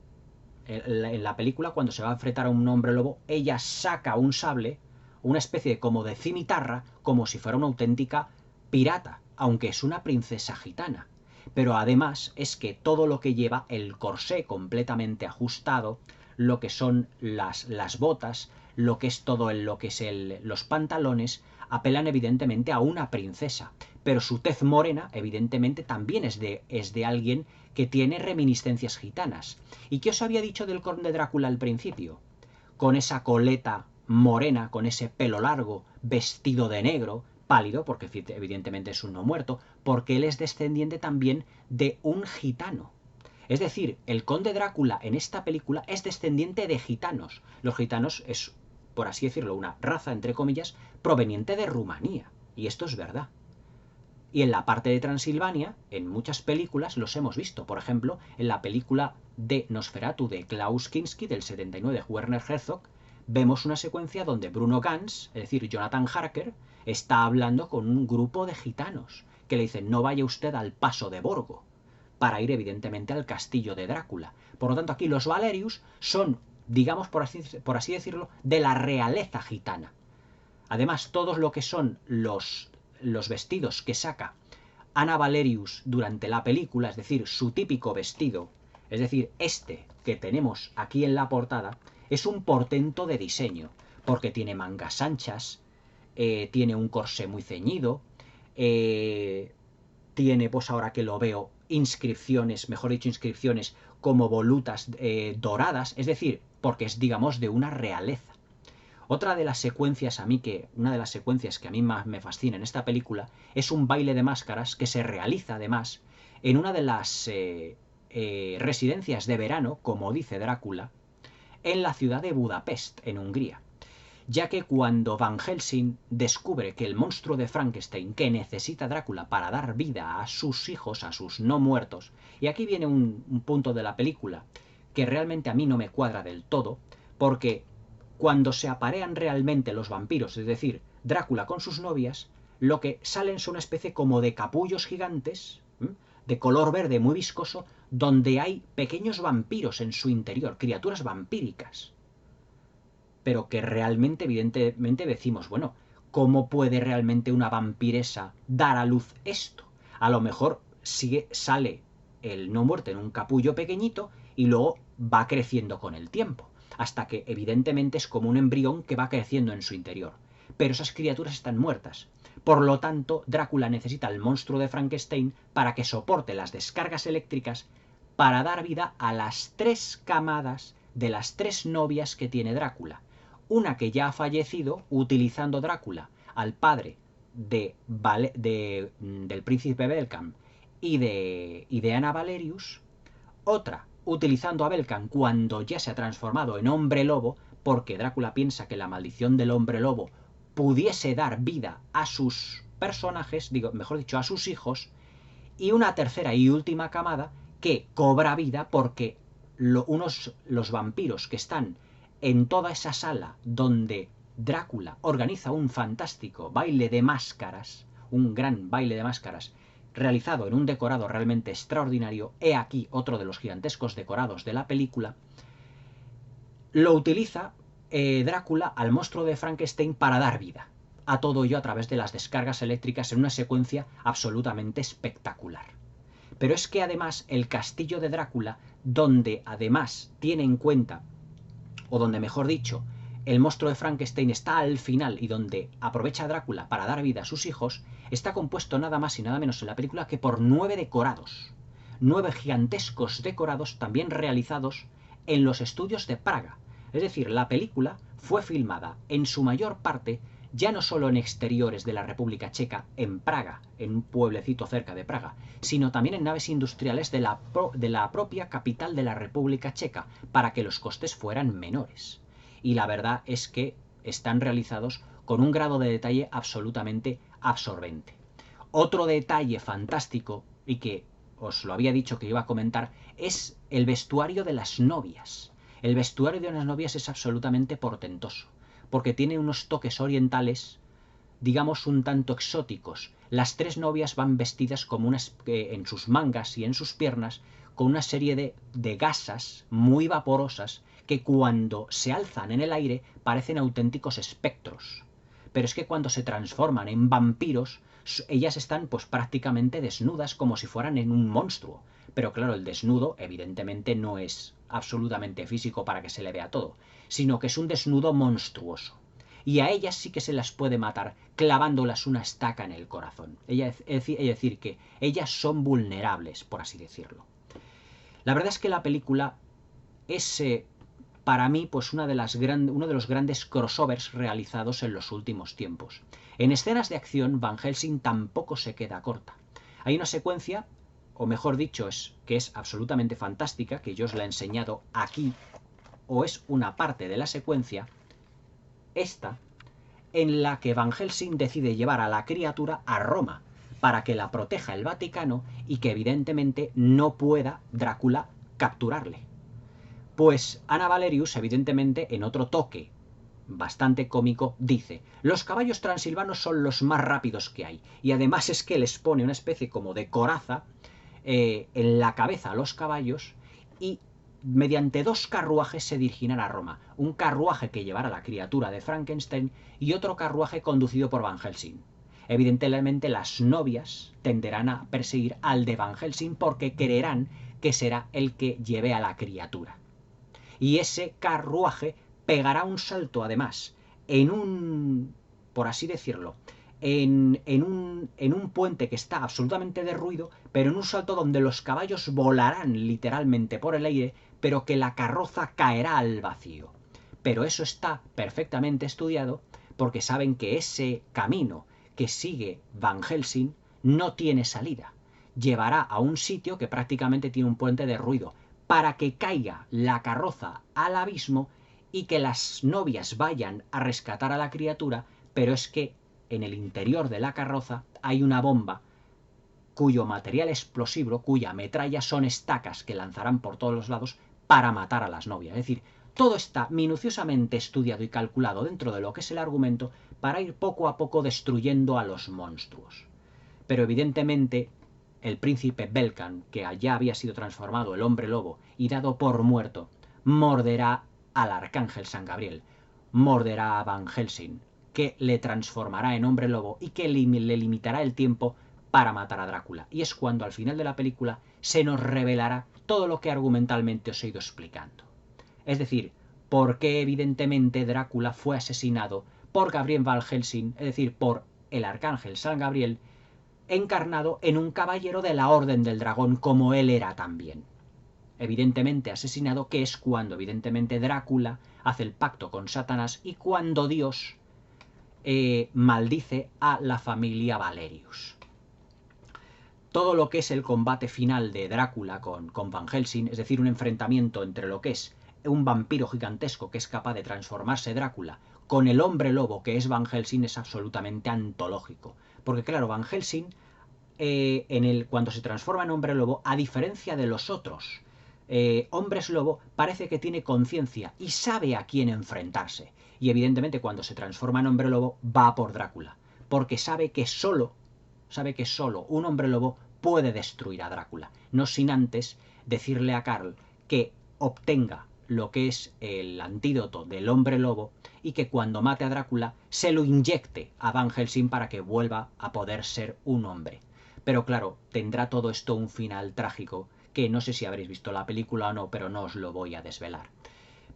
En la película, cuando se va a enfrentar a un hombre lobo, ella saca un sable, una especie como de cimitarra, como si fuera una auténtica pirata, aunque es una princesa gitana. Pero además es que todo lo que lleva, el corsé completamente ajustado, lo que son las botas, lo que es todo lo que es los pantalones, apelan evidentemente a una princesa. Pero su tez morena, evidentemente, también es de alguien que tiene reminiscencias gitanas. ¿Y qué os había dicho del conde Drácula al principio? Con esa coleta morena, con ese pelo largo, vestido de negro, pálido, porque evidentemente es un no muerto, porque él es descendiente también de un gitano. Es decir, el conde Drácula en esta película es descendiente de gitanos. Los gitanos es, por así decirlo, una raza, entre comillas, proveniente de Rumanía. Y esto es verdad. Y en la parte de Transilvania, en muchas películas los hemos visto. Por ejemplo, en la película de Nosferatu de Klaus Kinski del 79 de Werner Herzog, vemos una secuencia donde Bruno Ganz, es decir, Jonathan Harker, está hablando con un grupo de gitanos que le dicen: no vaya usted al paso de Borgo, para ir evidentemente al castillo de Drácula. Por lo tanto, aquí los Valerius son, digamos, por así decirlo, de la realeza gitana. Además, todos lo que son los vestidos que saca Anna Valerius durante la película, es decir, su típico vestido, es decir, este que tenemos aquí en la portada, es un portento de diseño, porque tiene mangas anchas, tiene un corsé muy ceñido, tiene, pues ahora que lo veo, inscripciones, mejor dicho, inscripciones como volutas doradas, es decir, porque es, digamos, de una realeza. Otra de las secuencias una de las secuencias que a mí más me fascina en esta película es un baile de máscaras que se realiza además en una de las residencias de verano, como dice Drácula, en la ciudad de Budapest, en Hungría. Ya que cuando Van Helsing descubre que el monstruo de Frankenstein que necesita Drácula para dar vida a sus hijos, a sus no muertos, y aquí viene un punto de la película que realmente a mí no me cuadra del todo, porque cuando se aparean realmente los vampiros, es decir, Drácula con sus novias, lo que salen son una especie como de capullos gigantes, de color verde muy viscoso, donde hay pequeños vampiros en su interior, criaturas vampíricas. Pero que realmente, evidentemente, decimos, bueno, ¿cómo puede realmente una vampiresa dar a luz esto? A lo mejor sale el no muerto en un capullo pequeñito y luego va creciendo con el tiempo, hasta que evidentemente es como un embrión que va creciendo en su interior. Pero esas criaturas están muertas. Por lo tanto, Drácula necesita al monstruo de Frankenstein para que soporte las descargas eléctricas para dar vida a las 3 camadas de las 3 novias que tiene Drácula. Una que ya ha fallecido utilizando Drácula al padre del príncipe Belcam y de Anna Valerius. Otra utilizando a Belcam cuando ya se ha transformado en hombre lobo, porque Drácula piensa que la maldición del hombre lobo pudiese dar vida a sus personajes, mejor dicho, a sus hijos. Y una tercera y última camada que cobra vida porque los vampiros que están en toda esa sala donde Drácula organiza un fantástico baile de máscaras, un gran baile de máscaras, realizado en un decorado realmente extraordinario, he aquí otro de los gigantescos decorados de la película, lo utiliza Drácula al monstruo de Frankenstein para dar vida a todo ello a través de las descargas eléctricas en una secuencia absolutamente espectacular. Pero es que además el castillo de Drácula, donde además tiene en cuenta, o donde mejor dicho, el monstruo de Frankenstein está al final y donde aprovecha a Drácula para dar vida a sus hijos, está compuesto nada más y nada menos en la película que por 9 decorados. 9 gigantescos decorados también realizados en los estudios de Praga. Es decir, la película fue filmada en su mayor parte ya no solo en exteriores de la República Checa, en Praga, en un pueblecito cerca de Praga, sino también en naves industriales de la propia capital de la República Checa, para que los costes fueran menores. Y la verdad es que están realizados con un grado de detalle absolutamente absorbente. Otro detalle fantástico, y que os lo había dicho que iba a comentar, es el vestuario de las novias. El vestuario de las novias es absolutamente portentoso, porque tiene unos toques orientales digamos, un tanto exóticos. Las tres novias van vestidas como en sus mangas y en sus piernas con una serie de gasas muy vaporosas que cuando se alzan en el aire parecen auténticos espectros. Pero es que cuando se transforman en vampiros, ellas están pues prácticamente desnudas como si fueran en un monstruo. Pero claro, el desnudo evidentemente no es absolutamente físico para que se le vea todo, sino que es un desnudo monstruoso. Y a ellas sí que se las puede matar clavándolas una estaca en el corazón. Es decir, que ellas son vulnerables, por así decirlo. La verdad es que la película es, para mí, pues uno de los grandes crossovers realizados en los últimos tiempos. En escenas de acción, Van Helsing tampoco se queda corta. Hay una secuencia, o mejor dicho, que es absolutamente fantástica, que yo os la he enseñado aquí, o es una parte de la secuencia, esta, en la que Van Helsing decide llevar a la criatura a Roma para que la proteja el Vaticano y que evidentemente no pueda Drácula capturarle. Pues Anna Valerius, evidentemente, en otro toque bastante cómico, dice: los caballos transilvanos son los más rápidos que hay, y además es que les pone una especie como de coraza en la cabeza a los caballos y mediante dos carruajes se dirigirán a Roma. Un carruaje que llevará a la criatura de Frankenstein y otro carruaje conducido por Van Helsing. Evidentemente las novias tenderán a perseguir al de Van Helsing porque creerán que será el que lleve a la criatura. Y ese carruaje pegará un salto además en un, por así decirlo, en un puente que está absolutamente derruido, pero en un salto donde los caballos volarán literalmente por el aire, pero que la carroza caerá al vacío. Pero eso está perfectamente estudiado porque saben que ese camino que sigue Van Helsing no tiene salida. Llevará a un sitio que prácticamente tiene un puente derruido, para que caiga la carroza al abismo y que las novias vayan a rescatar a la criatura, pero es que en el interior de la carroza hay una bomba cuyo material explosivo, cuya metralla son estacas que lanzarán por todos los lados para matar a las novias. Es decir, todo está minuciosamente estudiado y calculado dentro de lo que es el argumento para ir poco a poco destruyendo a los monstruos. Pero evidentemente el príncipe Belcan, que allá había sido transformado el hombre lobo y dado por muerto, morderá al arcángel San Gabriel, morderá a Van Helsing, que le transformará en hombre lobo y que le limitará el tiempo para matar a Drácula. Y es cuando al final de la película se nos revelará todo lo que argumentalmente os he ido explicando. Es decir, por qué evidentemente Drácula fue asesinado por Gabriel Van Helsing, es decir, por el arcángel San Gabriel, encarnado en un caballero de la Orden del Dragón, como él era también. Evidentemente asesinado, que es cuando evidentemente Drácula hace el pacto con Satanás y cuando Dios maldice a la familia Valerius. Todo lo que es el combate final de Drácula con Van Helsing, es decir, un enfrentamiento entre lo que es un vampiro gigantesco que es capaz de transformarse Drácula con el hombre lobo que es Van Helsing, es absolutamente antológico. Porque claro, Van Helsing, cuando se transforma en hombre lobo, a diferencia de los otros hombres lobo, parece que tiene conciencia y sabe a quién enfrentarse. Y evidentemente cuando se transforma en hombre lobo va por Drácula, porque sabe que solo un hombre lobo puede destruir a Drácula, no sin antes decirle a Karl que obtenga lo que es el antídoto del hombre lobo y que cuando mate a Drácula se lo inyecte a Van Helsing para que vuelva a poder ser un hombre. Pero claro, tendrá todo esto un final trágico que no sé si habréis visto la película o no, pero no os lo voy a desvelar.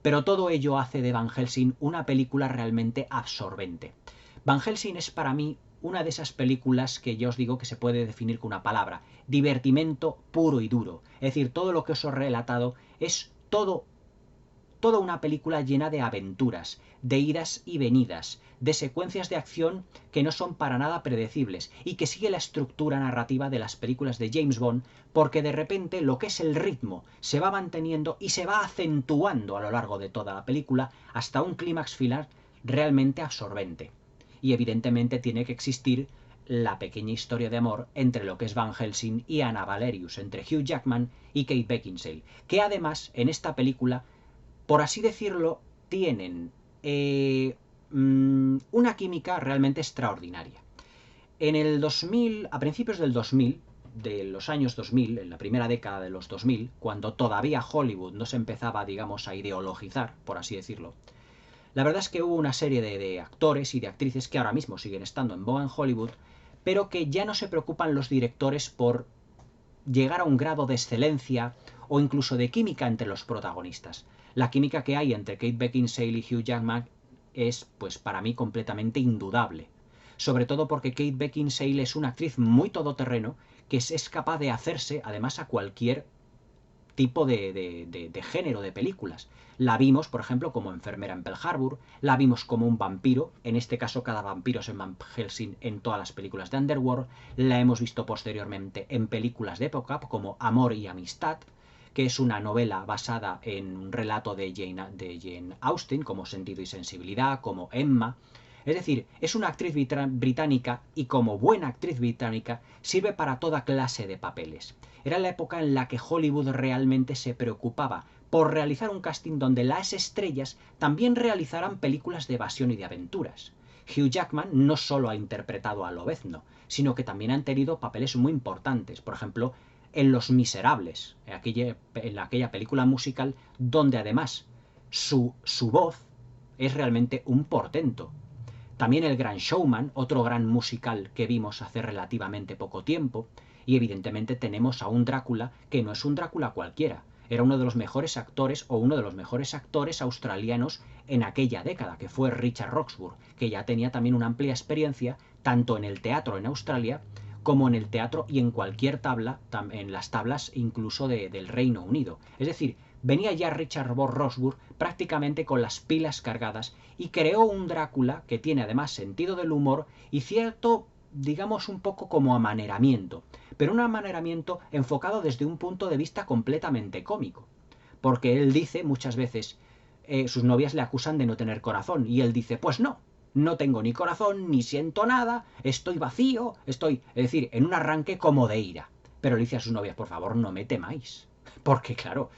Pero todo ello hace de Van Helsing una película realmente absorbente. Van Helsing es para mí una de esas películas que yo os digo que se puede definir con una palabra: divertimento puro y duro. Es decir, todo lo que os he relatado es toda una película llena de aventuras, de idas y venidas, de secuencias de acción que no son para nada predecibles y que sigue la estructura narrativa de las películas de James Bond, porque de repente lo que es el ritmo se va manteniendo y se va acentuando a lo largo de toda la película hasta un clímax final realmente absorbente. Y evidentemente tiene que existir la pequeña historia de amor entre lo que es Van Helsing y Anna Valerius, entre Hugh Jackman y Kate Beckinsale, que además en esta película, por así decirlo, tienen una química realmente extraordinaria. En el 2000, a principios del 2000, de los años 2000, en la primera década de los 2000, cuando todavía Hollywood no se empezaba, digamos, a ideologizar, por así decirlo, la verdad es que hubo una serie de actores y de actrices que ahora mismo siguen estando en boga en Hollywood, pero que ya no se preocupan los directores por llegar a un grado de excelencia o incluso de química entre los protagonistas. La química que hay entre Kate Beckinsale y Hugh Jackman es, pues para mí, completamente indudable. Sobre todo porque Kate Beckinsale es una actriz muy todoterreno que es capaz de hacerse, además, a cualquier tipo de género de películas. La vimos, por ejemplo, como enfermera en Pearl Harbor, la vimos como un vampiro, en este caso cada vampiro es en Van Helsing en todas las películas de Underworld, la hemos visto posteriormente en películas de época como Amor y Amistad, que es una novela basada en un relato de Jane Austen, como Sentido y Sensibilidad, como Emma. Es decir, es una actriz británica y como buena actriz británica sirve para toda clase de papeles. Era la época en la que Hollywood realmente se preocupaba por realizar un casting donde las estrellas también realizaran películas de evasión y de aventuras. Hugh Jackman no solo ha interpretado a Lobezno, sino que también han tenido papeles muy importantes. Por ejemplo, en Los Miserables, en aquella película musical donde además su voz es realmente un portento. También El Gran Showman, otro gran musical que vimos hace relativamente poco tiempo, y evidentemente tenemos a un Drácula que no es un Drácula cualquiera, era uno de los mejores actores o uno de los mejores actores australianos en aquella década, que fue Richard Roxburgh, que ya tenía también una amplia experiencia tanto en el teatro en Australia como en el teatro y en cualquier tabla, en las tablas incluso del Reino Unido. Es decir, venía ya Richard Roxburgh prácticamente con las pilas cargadas y creó un Drácula que tiene además sentido del humor y cierto, digamos, un poco como amaneramiento, pero un amaneramiento enfocado desde un punto de vista completamente cómico, porque él dice muchas veces, sus novias le acusan de no tener corazón y él dice, pues no, no tengo ni corazón, ni siento nada, estoy vacío, estoy, es decir, en un arranque como de ira. Pero le dice a sus novias, por favor, no me temáis, porque claro,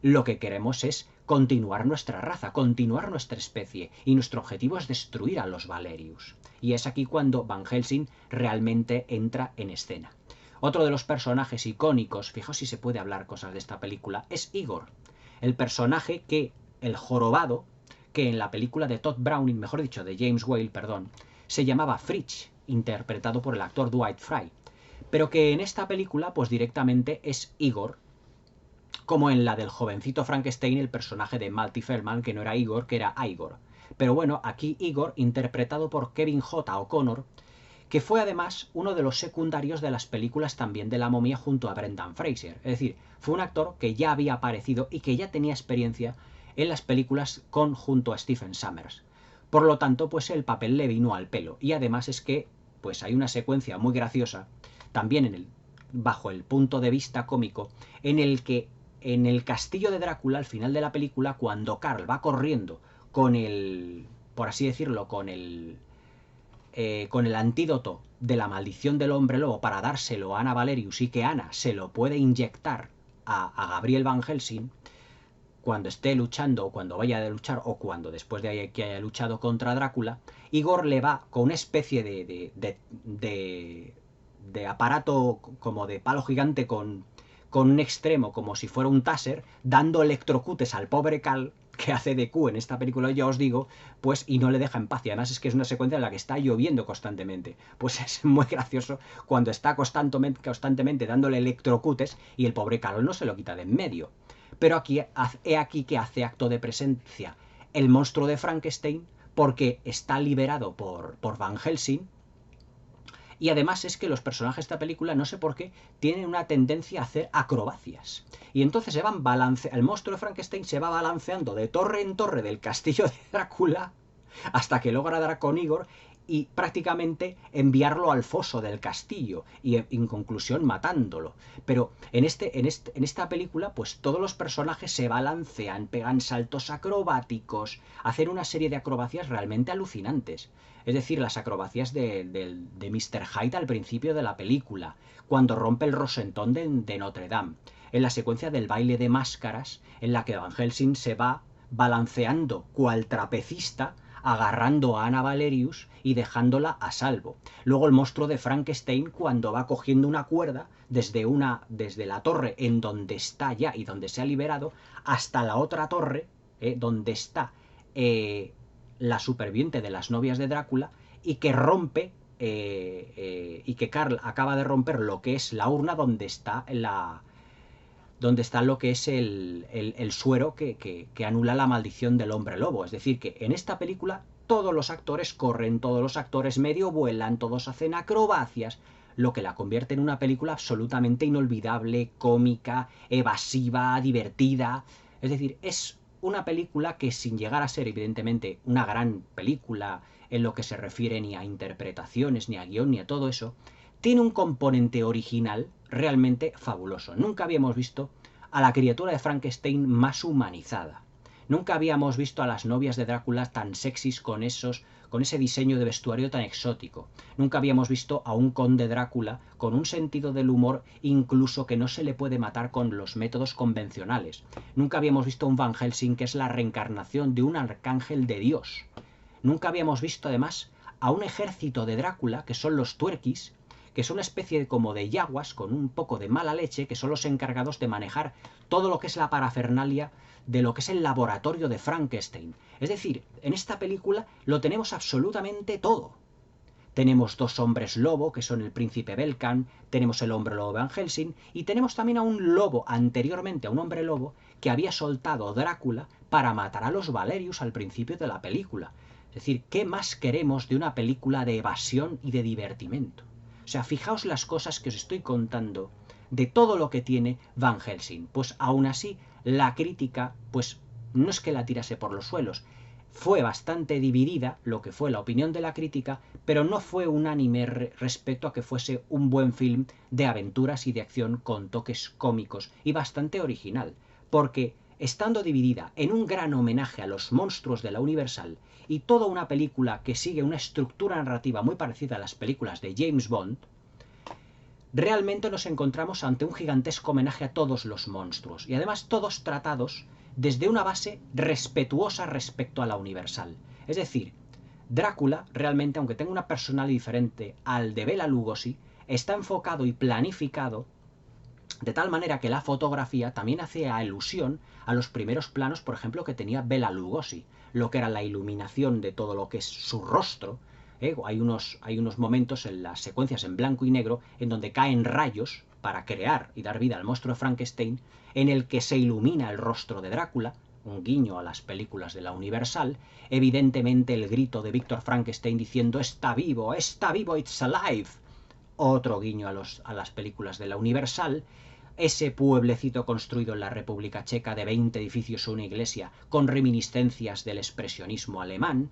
lo que queremos es continuar nuestra raza, continuar nuestra especie, y nuestro objetivo es destruir a los Valerius. Y es aquí cuando Van Helsing realmente entra en escena. Otro de los personajes icónicos, fijaos si se puede hablar cosas de esta película, es Igor, el personaje el jorobado, que en la película de Todd Browning, mejor dicho, de James Whale, perdón, se llamaba Fritz, interpretado por el actor Dwight Frye, pero que en esta película, pues directamente es Igor, como en la del jovencito Frankenstein, el personaje de Malty Feldman, que no era Igor, que era Igor. Pero bueno, aquí Igor, interpretado por Kevin J. O'Connor, que fue además uno de los secundarios de las películas también de La Momia junto a Brendan Fraser. Es decir, fue un actor que ya había aparecido y que ya tenía experiencia en las películas junto a Stephen Sommers. Por lo tanto, pues el papel le vino al pelo. Y además es que pues hay una secuencia muy graciosa, también bajo el punto de vista cómico, en el que en el castillo de Drácula, al final de la película, cuando Carl va corriendo con por así decirlo, con el antídoto de la maldición del hombre lobo para dárselo a Anna Valerius y que Anna se lo puede inyectar a Gabriel Van Helsing, cuando esté luchando o cuando vaya a luchar o cuando después de que haya luchado contra Drácula, Igor le va con una especie de aparato como de palo gigante con un extremo como si fuera un taser, dando electrocutes al pobre Cal, que hace de Q en esta película, ya os digo, pues y no le deja en paz. Y además es que es una secuencia en la que está lloviendo constantemente. Pues es muy gracioso cuando está constantemente dándole electrocutes y el pobre Carol no se lo quita de en medio. Pero he aquí que hace acto de presencia el monstruo de Frankenstein porque está liberado por Van Helsing. Y además es que los personajes de esta película, no sé por qué, tienen una tendencia a hacer acrobacias. Y entonces el monstruo de Frankenstein se va balanceando de torre en torre del castillo de Drácula hasta que logra dar con Igor y prácticamente enviarlo al foso del castillo y en conclusión matándolo. Pero en esta película pues todos los personajes se balancean, pegan saltos acrobáticos, hacen una serie de acrobacias realmente alucinantes. Es decir, las acrobacias de Mr. Hyde al principio de la película, cuando rompe el rosentón de Notre Dame, en la secuencia del baile de máscaras en la que Van Helsing se va balanceando cual trapecista agarrando a Anna Valerius y dejándola a salvo. Luego el monstruo de Frankenstein, cuando va cogiendo una cuerda desde la torre en donde está ya y donde se ha liberado, hasta la otra torre, donde está la superviviente de las novias de Drácula, y que rompe, y que Karl acaba de romper lo que es la urna donde está lo que es el suero que anula la maldición del hombre lobo. Es decir, que en esta película todos los actores corren, todos los actores medio vuelan, todos hacen acrobacias, lo que la convierte en una película absolutamente inolvidable, cómica, evasiva, divertida. Es decir, es una película que, sin llegar a ser evidentemente una gran película en lo que se refiere ni a interpretaciones, ni a guión, ni a todo eso, tiene un componente original realmente fabuloso. Nunca habíamos visto a la criatura de Frankenstein más humanizada. Nunca habíamos visto a las novias de Drácula tan sexys con ese diseño de vestuario tan exótico. Nunca habíamos visto a un conde Drácula con un sentido del humor incluso que no se le puede matar con los métodos convencionales. Nunca habíamos visto a un Van Helsing que es la reencarnación de un arcángel de Dios. Nunca habíamos visto además a un ejército de Drácula, que son los tuerquis, que son una especie como de yaguas con un poco de mala leche, que son los encargados de manejar todo lo que es la parafernalia de lo que es el laboratorio de Frankenstein. Es decir, en esta película lo tenemos absolutamente todo. Tenemos dos hombres lobo, que son el príncipe Belkan, tenemos el hombre lobo Van Helsing, y tenemos también a un lobo, anteriormente a un hombre lobo, que había soltado Drácula para matar a los Valerius al principio de la película. Es decir, ¿qué más queremos de una película de evasión y de divertimento? O sea, fijaos las cosas que os estoy contando de todo lo que tiene Van Helsing. Pues aún así, la crítica, pues no es que la tirase por los suelos. Fue bastante dividida lo que fue la opinión de la crítica, pero no fue unánime respecto a que fuese un buen film de aventuras y de acción con toques cómicos y bastante original. Porque, estando dividida en un gran homenaje a los monstruos de la Universal y toda una película que sigue una estructura narrativa muy parecida a las películas de James Bond, realmente nos encontramos ante un gigantesco homenaje a todos los monstruos, y además todos tratados desde una base respetuosa respecto a la Universal. Es decir, Drácula realmente, aunque tenga una personalidad diferente al de Bela Lugosi, está enfocado y planificado de tal manera que la fotografía también hace alusión a los primeros planos, por ejemplo, que tenía Bela Lugosi, lo que era la iluminación de todo lo que es su rostro. Hay unos momentos en las secuencias en blanco y negro en donde caen rayos para crear y dar vida al monstruo de Frankenstein, en el que se ilumina el rostro de Drácula, un guiño a las películas de la Universal, evidentemente el grito de Víctor Frankenstein diciendo está vivo, it's alive, otro guiño a las películas de la Universal, ese pueblecito construido en la República Checa de 20 edificios o una iglesia con reminiscencias del expresionismo alemán,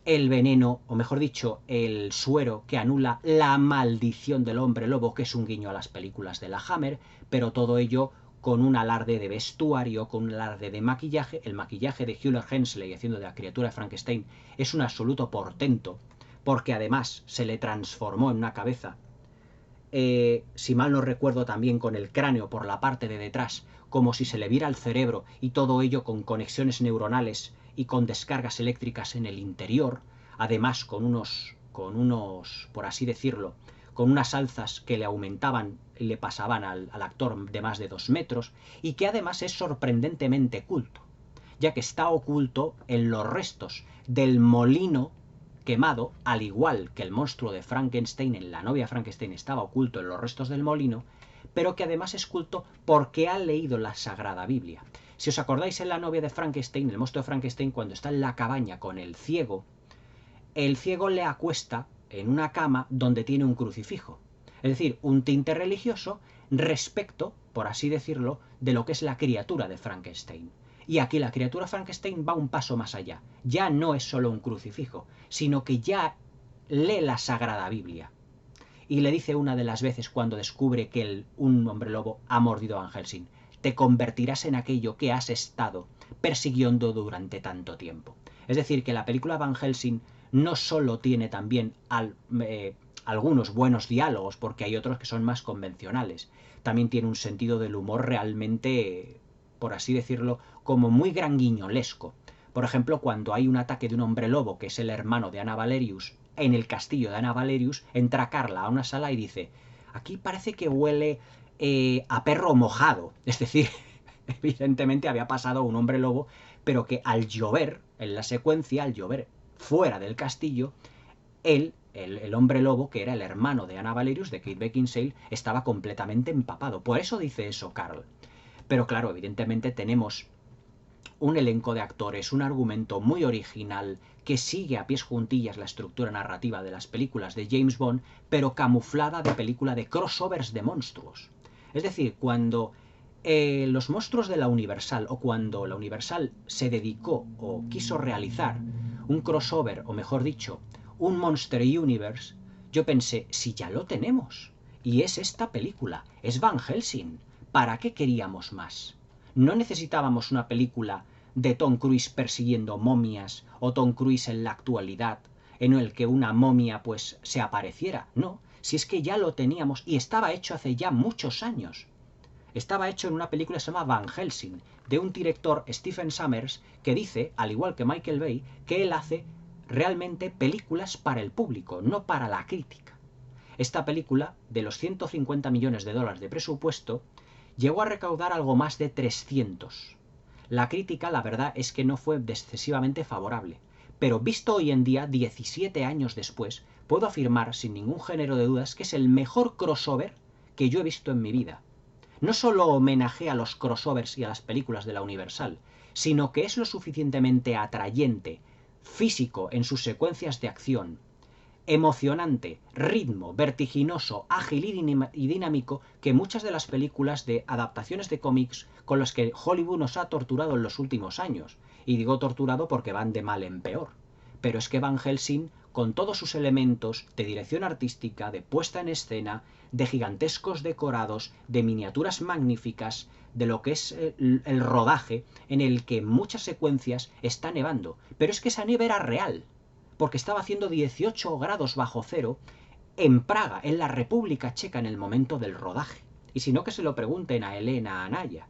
el veneno, o mejor dicho, el suero que anula la maldición del hombre lobo, que es un guiño a las películas de la Hammer, pero todo ello con un alarde de vestuario, con un alarde de maquillaje. El maquillaje de Hewlett Hensley haciendo de la criatura de Frankenstein es un absoluto portento, porque además se le transformó en una cabeza, si mal no recuerdo también con el cráneo por la parte de detrás, como si se le viera el cerebro, y todo ello con conexiones neuronales y con descargas eléctricas en el interior, además con unos, por así decirlo, con unas alzas que le aumentaban y le pasaban al actor de más de 2 metros, y que además es sorprendentemente culto, ya que está oculto en los restos del molino quemado, al igual que el monstruo de Frankenstein en La novia Frankenstein estaba oculto en los restos del molino, pero que además es culto porque ha leído la Sagrada Biblia. Si os acordáis, en La novia de Frankenstein, el monstruo de Frankenstein, cuando está en la cabaña con el ciego le acuesta en una cama donde tiene un crucifijo. Es decir, un tinte religioso respecto, por así decirlo, de lo que es la criatura de Frankenstein. Y aquí la criatura Frankenstein va un paso más allá. Ya no es solo un crucifijo, sino que ya lee la Sagrada Biblia. Y le dice una de las veces cuando descubre que un hombre lobo ha mordido a Van Helsing: te convertirás en aquello que has estado persiguiendo durante tanto tiempo. Es decir, que la película Van Helsing no solo tiene también algunos buenos diálogos, porque hay otros que son más convencionales. También tiene un sentido del humor realmente, por así decirlo, como muy gran guiñolesco. Por ejemplo, cuando hay un ataque de un hombre lobo, que es el hermano de Anna Valerius, en el castillo de Anna Valerius, entra Carla a una sala y dice: aquí parece que huele a perro mojado. Es decir, evidentemente había pasado un hombre lobo, pero que al llover, en la secuencia, al llover fuera del castillo, el hombre lobo, que era el hermano de Anna Valerius, de Kate Beckinsale, estaba completamente empapado. Por eso dice eso Carl. Pero claro, evidentemente tenemos un elenco de actores, un argumento muy original que sigue a pies juntillas la estructura narrativa de las películas de James Bond, pero camuflada de película de crossovers de monstruos. Es decir, cuando los monstruos de la Universal, o cuando la Universal se dedicó o quiso realizar un crossover, o mejor dicho, un Monster Universe, yo pensé, si ya lo tenemos, y es esta película, es Van Helsing, ¿para qué queríamos más? No necesitábamos una película de Tom Cruise persiguiendo momias, o Tom Cruise en la actualidad, en el que una momia pues se apareciera. No, si es que ya lo teníamos y estaba hecho hace ya muchos años. Estaba hecho en una película que se llama Van Helsing, de un director, Stephen Sommers, que dice, al igual que Michael Bay, que él hace realmente películas para el público, no para la crítica. Esta película, de los 150 millones de dólares de presupuesto, llegó a recaudar algo más de 300. La crítica, la verdad, es que no fue excesivamente favorable, pero visto hoy en día, 17 años después, puedo afirmar sin ningún género de dudas que es el mejor crossover que yo he visto en mi vida. No solo homenajea a los crossovers y a las películas de la Universal, sino que es lo suficientemente atrayente, físico en sus secuencias de acción, emocionante, ritmo, vertiginoso, ágil y dinámico que muchas de las películas de adaptaciones de cómics con las que Hollywood nos ha torturado en los últimos años. Y digo torturado porque van de mal en peor. Pero es que Van Helsing, con todos sus elementos de dirección artística, de puesta en escena, de gigantescos decorados, de miniaturas magníficas, de lo que es el rodaje, en el que en muchas secuencias está nevando. Pero es que esa nieve era real, porque estaba haciendo 18 grados bajo cero en Praga, en la República Checa, en el momento del rodaje. Y si no, que se lo pregunten a Elena Anaya.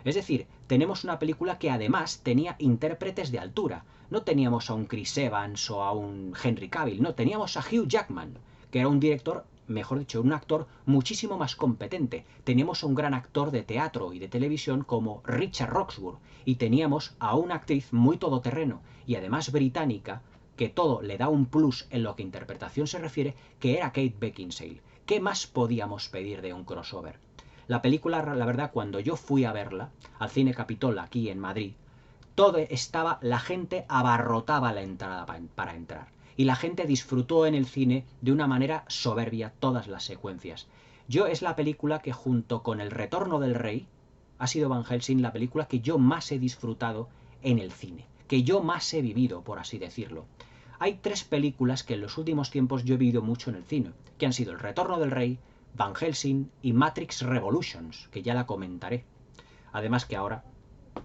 Es decir, tenemos una película que además tenía intérpretes de altura. No teníamos a un Chris Evans o a un Henry Cavill, no, teníamos a Hugh Jackman, que era un director, mejor dicho, un actor muchísimo más competente. Teníamos a un gran actor de teatro y de televisión como Richard Roxburgh, y teníamos a una actriz muy todoterreno, y además británica, que todo le da un plus en lo que interpretación se refiere, que era Kate Beckinsale. ¿Qué más podíamos pedir de un crossover? La película, la verdad, cuando yo fui a verla, al Cine Capitol, aquí en Madrid, todo estaba, la gente abarrotaba la entrada para entrar. Y la gente disfrutó en el cine de una manera soberbia todas las secuencias. Yo es la película que junto con El Retorno del Rey, ha sido Van Helsing la película que yo más he disfrutado en el cine, que yo más he vivido, por así decirlo. Hay tres películas que en los últimos tiempos yo he vivido mucho en el cine, que han sido El Retorno del Rey, Van Helsing y Matrix Revolutions, que ya la comentaré. Además que ahora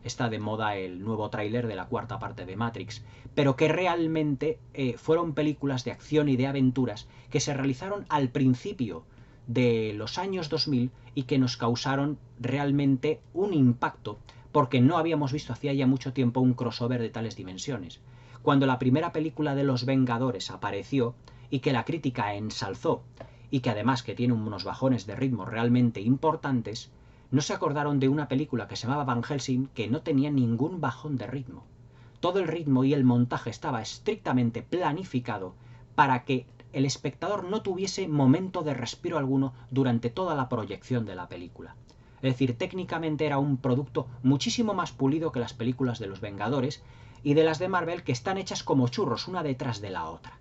está de moda el nuevo tráiler de la cuarta parte de Matrix, pero que realmente fueron películas de acción y de aventuras que se realizaron al principio de los años 2000 y que nos causaron realmente un impacto, porque no habíamos visto hacía ya mucho tiempo un crossover de tales dimensiones. Cuando la primera película de Los Vengadores apareció y que la crítica ensalzó, y que además que tiene unos bajones de ritmo realmente importantes, no se acordaron de una película que se llamaba Van Helsing que no tenía ningún bajón de ritmo. Todo el ritmo y el montaje estaba estrictamente planificado para que el espectador no tuviese momento de respiro alguno durante toda la proyección de la película. Es decir, técnicamente era un producto muchísimo más pulido que las películas de los Vengadores y de las de Marvel, que están hechas como churros una detrás de la otra.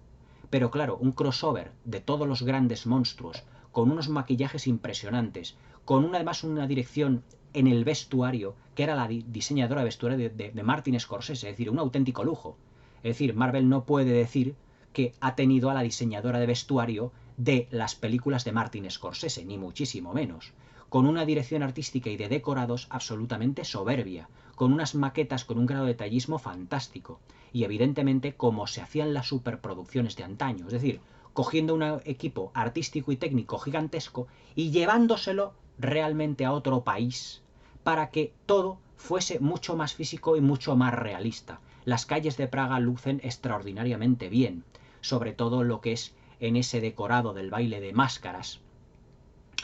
Pero claro, un crossover de todos los grandes monstruos, con unos maquillajes impresionantes, con además una dirección en el vestuario, que era la diseñadora de vestuario de Martin Scorsese, es decir, un auténtico lujo. Es decir, Marvel no puede decir que ha tenido a la diseñadora de vestuario de las películas de Martin Scorsese, ni muchísimo menos. Con una dirección artística y de decorados absolutamente soberbia, con unas maquetas con un grado de detallismo fantástico, y evidentemente como se hacían las superproducciones de antaño, es decir, cogiendo un equipo artístico y técnico gigantesco y llevándoselo realmente a otro país para que todo fuese mucho más físico y mucho más realista. Las calles de Praga lucen extraordinariamente bien, sobre todo lo que es en ese decorado del baile de máscaras,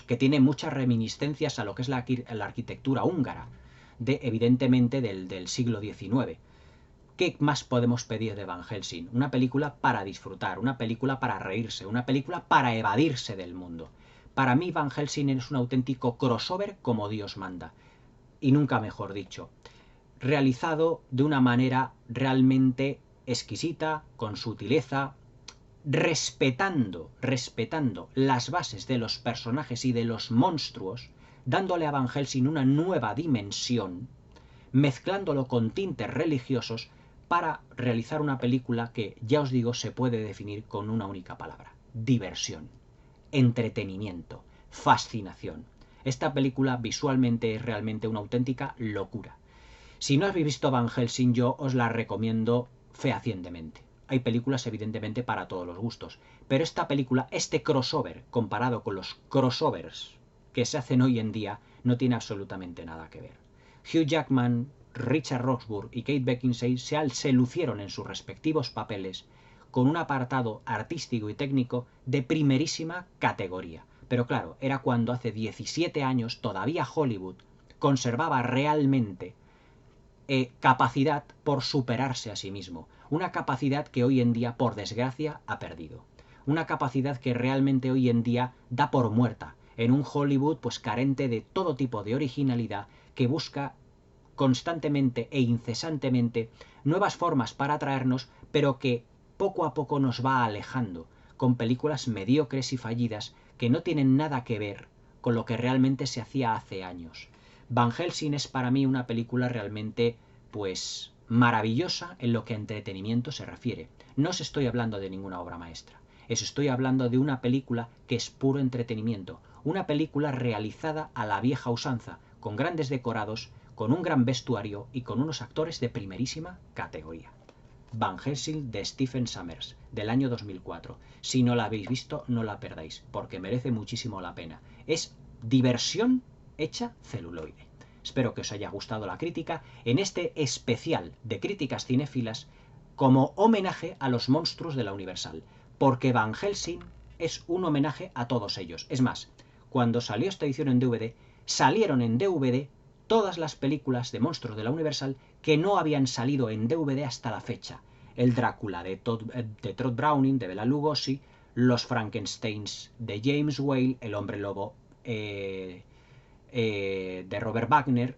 que tiene muchas reminiscencias a lo que es la arquitectura húngara, evidentemente del siglo XIX. ¿Qué más podemos pedir de Van Helsing? Una película para disfrutar, una película para reírse, una película para evadirse del mundo. Para mí Van Helsing es un auténtico crossover como Dios manda, y nunca mejor dicho, realizado de una manera realmente exquisita, con sutileza, respetando las bases de los personajes y de los monstruos, dándole a Van Helsing una nueva dimensión, mezclándolo con tintes religiosos para realizar una película que, ya os digo, se puede definir con una única palabra: diversión, entretenimiento, fascinación. Esta película visualmente es realmente una auténtica locura. Si no habéis visto Van Helsing, yo os la recomiendo fehacientemente. Hay películas evidentemente para todos los gustos, pero esta película, este crossover, comparado con los crossovers que se hacen hoy en día, no tiene absolutamente nada que ver. Hugh Jackman, Richard Roxburgh y Kate Beckinsale se lucieron en sus respectivos papeles con un apartado artístico y técnico de primerísima categoría. Pero claro, era cuando hace 17 años todavía Hollywood conservaba realmente capacidad por superarse a sí mismo. Una capacidad que hoy en día, por desgracia, ha perdido. Una capacidad que realmente hoy en día da por muerta en un Hollywood pues carente de todo tipo de originalidad, que busca constantemente e incesantemente nuevas formas para atraernos, pero que poco a poco nos va alejando con películas mediocres y fallidas que no tienen nada que ver con lo que realmente se hacía hace años. Van Helsing es para mí una película realmente pues maravillosa en lo que a entretenimiento se refiere. No os estoy hablando de ninguna obra maestra, os estoy hablando de una película que es puro entretenimiento, una película realizada a la vieja usanza, con grandes decorados, con un gran vestuario y con unos actores de primerísima categoría. Van Helsing de Stephen Sommers, del año 2004. Si no la habéis visto, no la perdáis, porque merece muchísimo la pena. Es diversión hecha celuloide. Espero que os haya gustado la crítica en este especial de críticas cinéfilas como homenaje a los monstruos de la Universal, porque Van Helsing es un homenaje a todos ellos. Es más, cuando salió esta edición en DVD, salieron en DVD todas las películas de monstruos de la Universal que no habían salido en DVD hasta la fecha. El Drácula de Todd Browning, de Bela Lugosi, los Frankensteins de James Whale, el Hombre Lobo de Robert Wagner,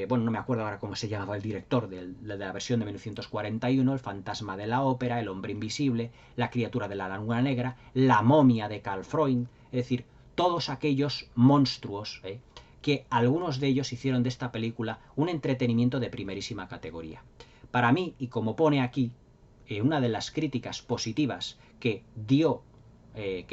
bueno, no me acuerdo ahora cómo se llamaba el director de la versión de 1941, El Fantasma de la Ópera, El Hombre Invisible, La Criatura de la Laguna Negra, La Momia de Karl Freund, es decir, todos aquellos monstruos que algunos de ellos hicieron de esta película un entretenimiento de primerísima categoría. Para mí, y como pone aquí, una de las críticas positivas que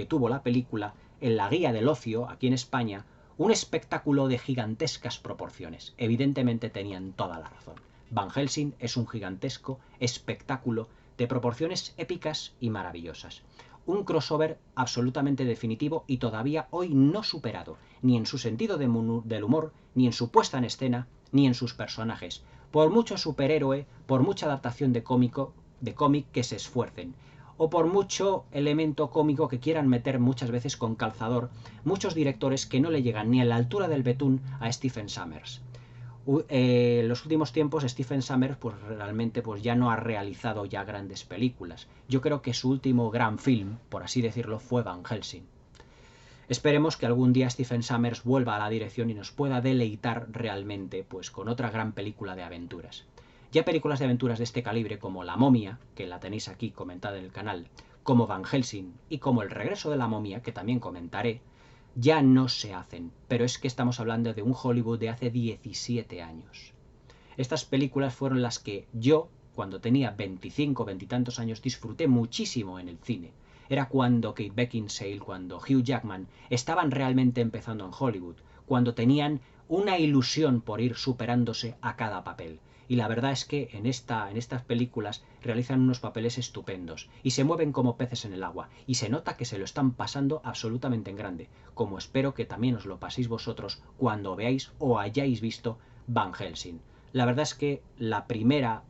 tuvo la película en la Guía del Ocio, aquí en España, un espectáculo de gigantescas proporciones. Evidentemente tenían toda la razón. Van Helsing es un gigantesco espectáculo de proporciones épicas y maravillosas. Un crossover absolutamente definitivo y todavía hoy no superado, ni en su sentido del humor, ni en su puesta en escena, ni en sus personajes. Por mucho superhéroe, por mucha adaptación de cómic que se esfuercen, o por mucho elemento cómico que quieran meter muchas veces con calzador, muchos directores que no le llegan ni a la altura del betún a Stephen Sommers. En los últimos tiempos Stephen Sommers pues realmente pues ya no ha realizado ya grandes películas. Yo creo que su último gran film, por así decirlo, fue Van Helsing. Esperemos que algún día Stephen Sommers vuelva a la dirección y nos pueda deleitar realmente pues con otra gran película de aventuras. Ya películas de aventuras de este calibre como La Momia, que la tenéis aquí comentada en el canal, como Van Helsing y como El Regreso de la Momia, que también comentaré, ya no se hacen, pero es que estamos hablando de un Hollywood de hace 17 años. Estas películas fueron las que yo, cuando tenía 25, 20 y tantos años, disfruté muchísimo en el cine. Era cuando Kate Beckinsale, cuando Hugh Jackman estaban realmente empezando en Hollywood, cuando tenían una ilusión por ir superándose a cada papel. Y la verdad es que en estas películas realizan unos papeles estupendos y se mueven como peces en el agua y se nota que se lo están pasando absolutamente en grande, como espero que también os lo paséis vosotros cuando veáis o hayáis visto Van Helsing. La verdad es que la primera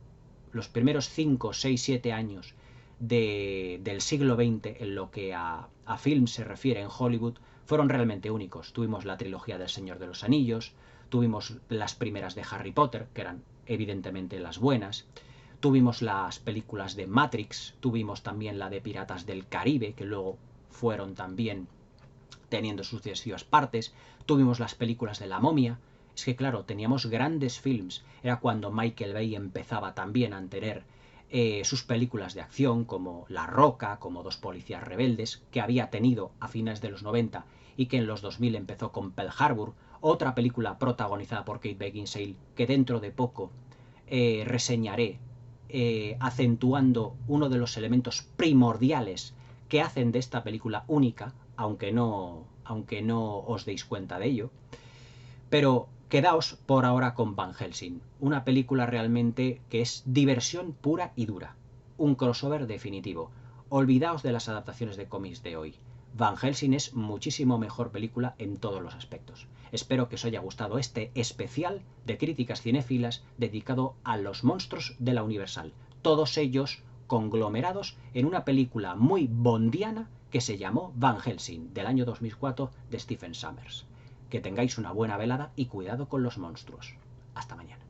los primeros 5, 6, 7 años del siglo XX en lo que a film se refiere en Hollywood fueron realmente únicos. Tuvimos la trilogía del Señor de los Anillos, tuvimos las primeras de Harry Potter, que eran evidentemente las buenas, tuvimos las películas de Matrix, tuvimos también la de Piratas del Caribe, que luego fueron también teniendo sucesivas partes, tuvimos las películas de La Momia. Es que claro, teníamos grandes films, era cuando Michael Bay empezaba también a tener sus películas de acción, como La Roca, como Dos policías rebeldes, que había tenido a finales de los 90 y que en los 2000 empezó con Pearl Harbor, otra película protagonizada por Kate Beckinsale, que dentro de poco reseñaré, acentuando uno de los elementos primordiales que hacen de esta película única, aunque no os deis cuenta de ello. Pero quedaos por ahora con Van Helsing, una película realmente que es diversión pura y dura, un crossover definitivo. Olvidaos de las adaptaciones de cómics de hoy. Van Helsing es muchísimo mejor película en todos los aspectos. Espero que os haya gustado este especial de críticas cinéfilas dedicado a los monstruos de la Universal, todos ellos conglomerados en una película muy bondiana que se llamó Van Helsing, del año 2004 de Stephen Sommers. Que tengáis una buena velada y cuidado con los monstruos. Hasta mañana.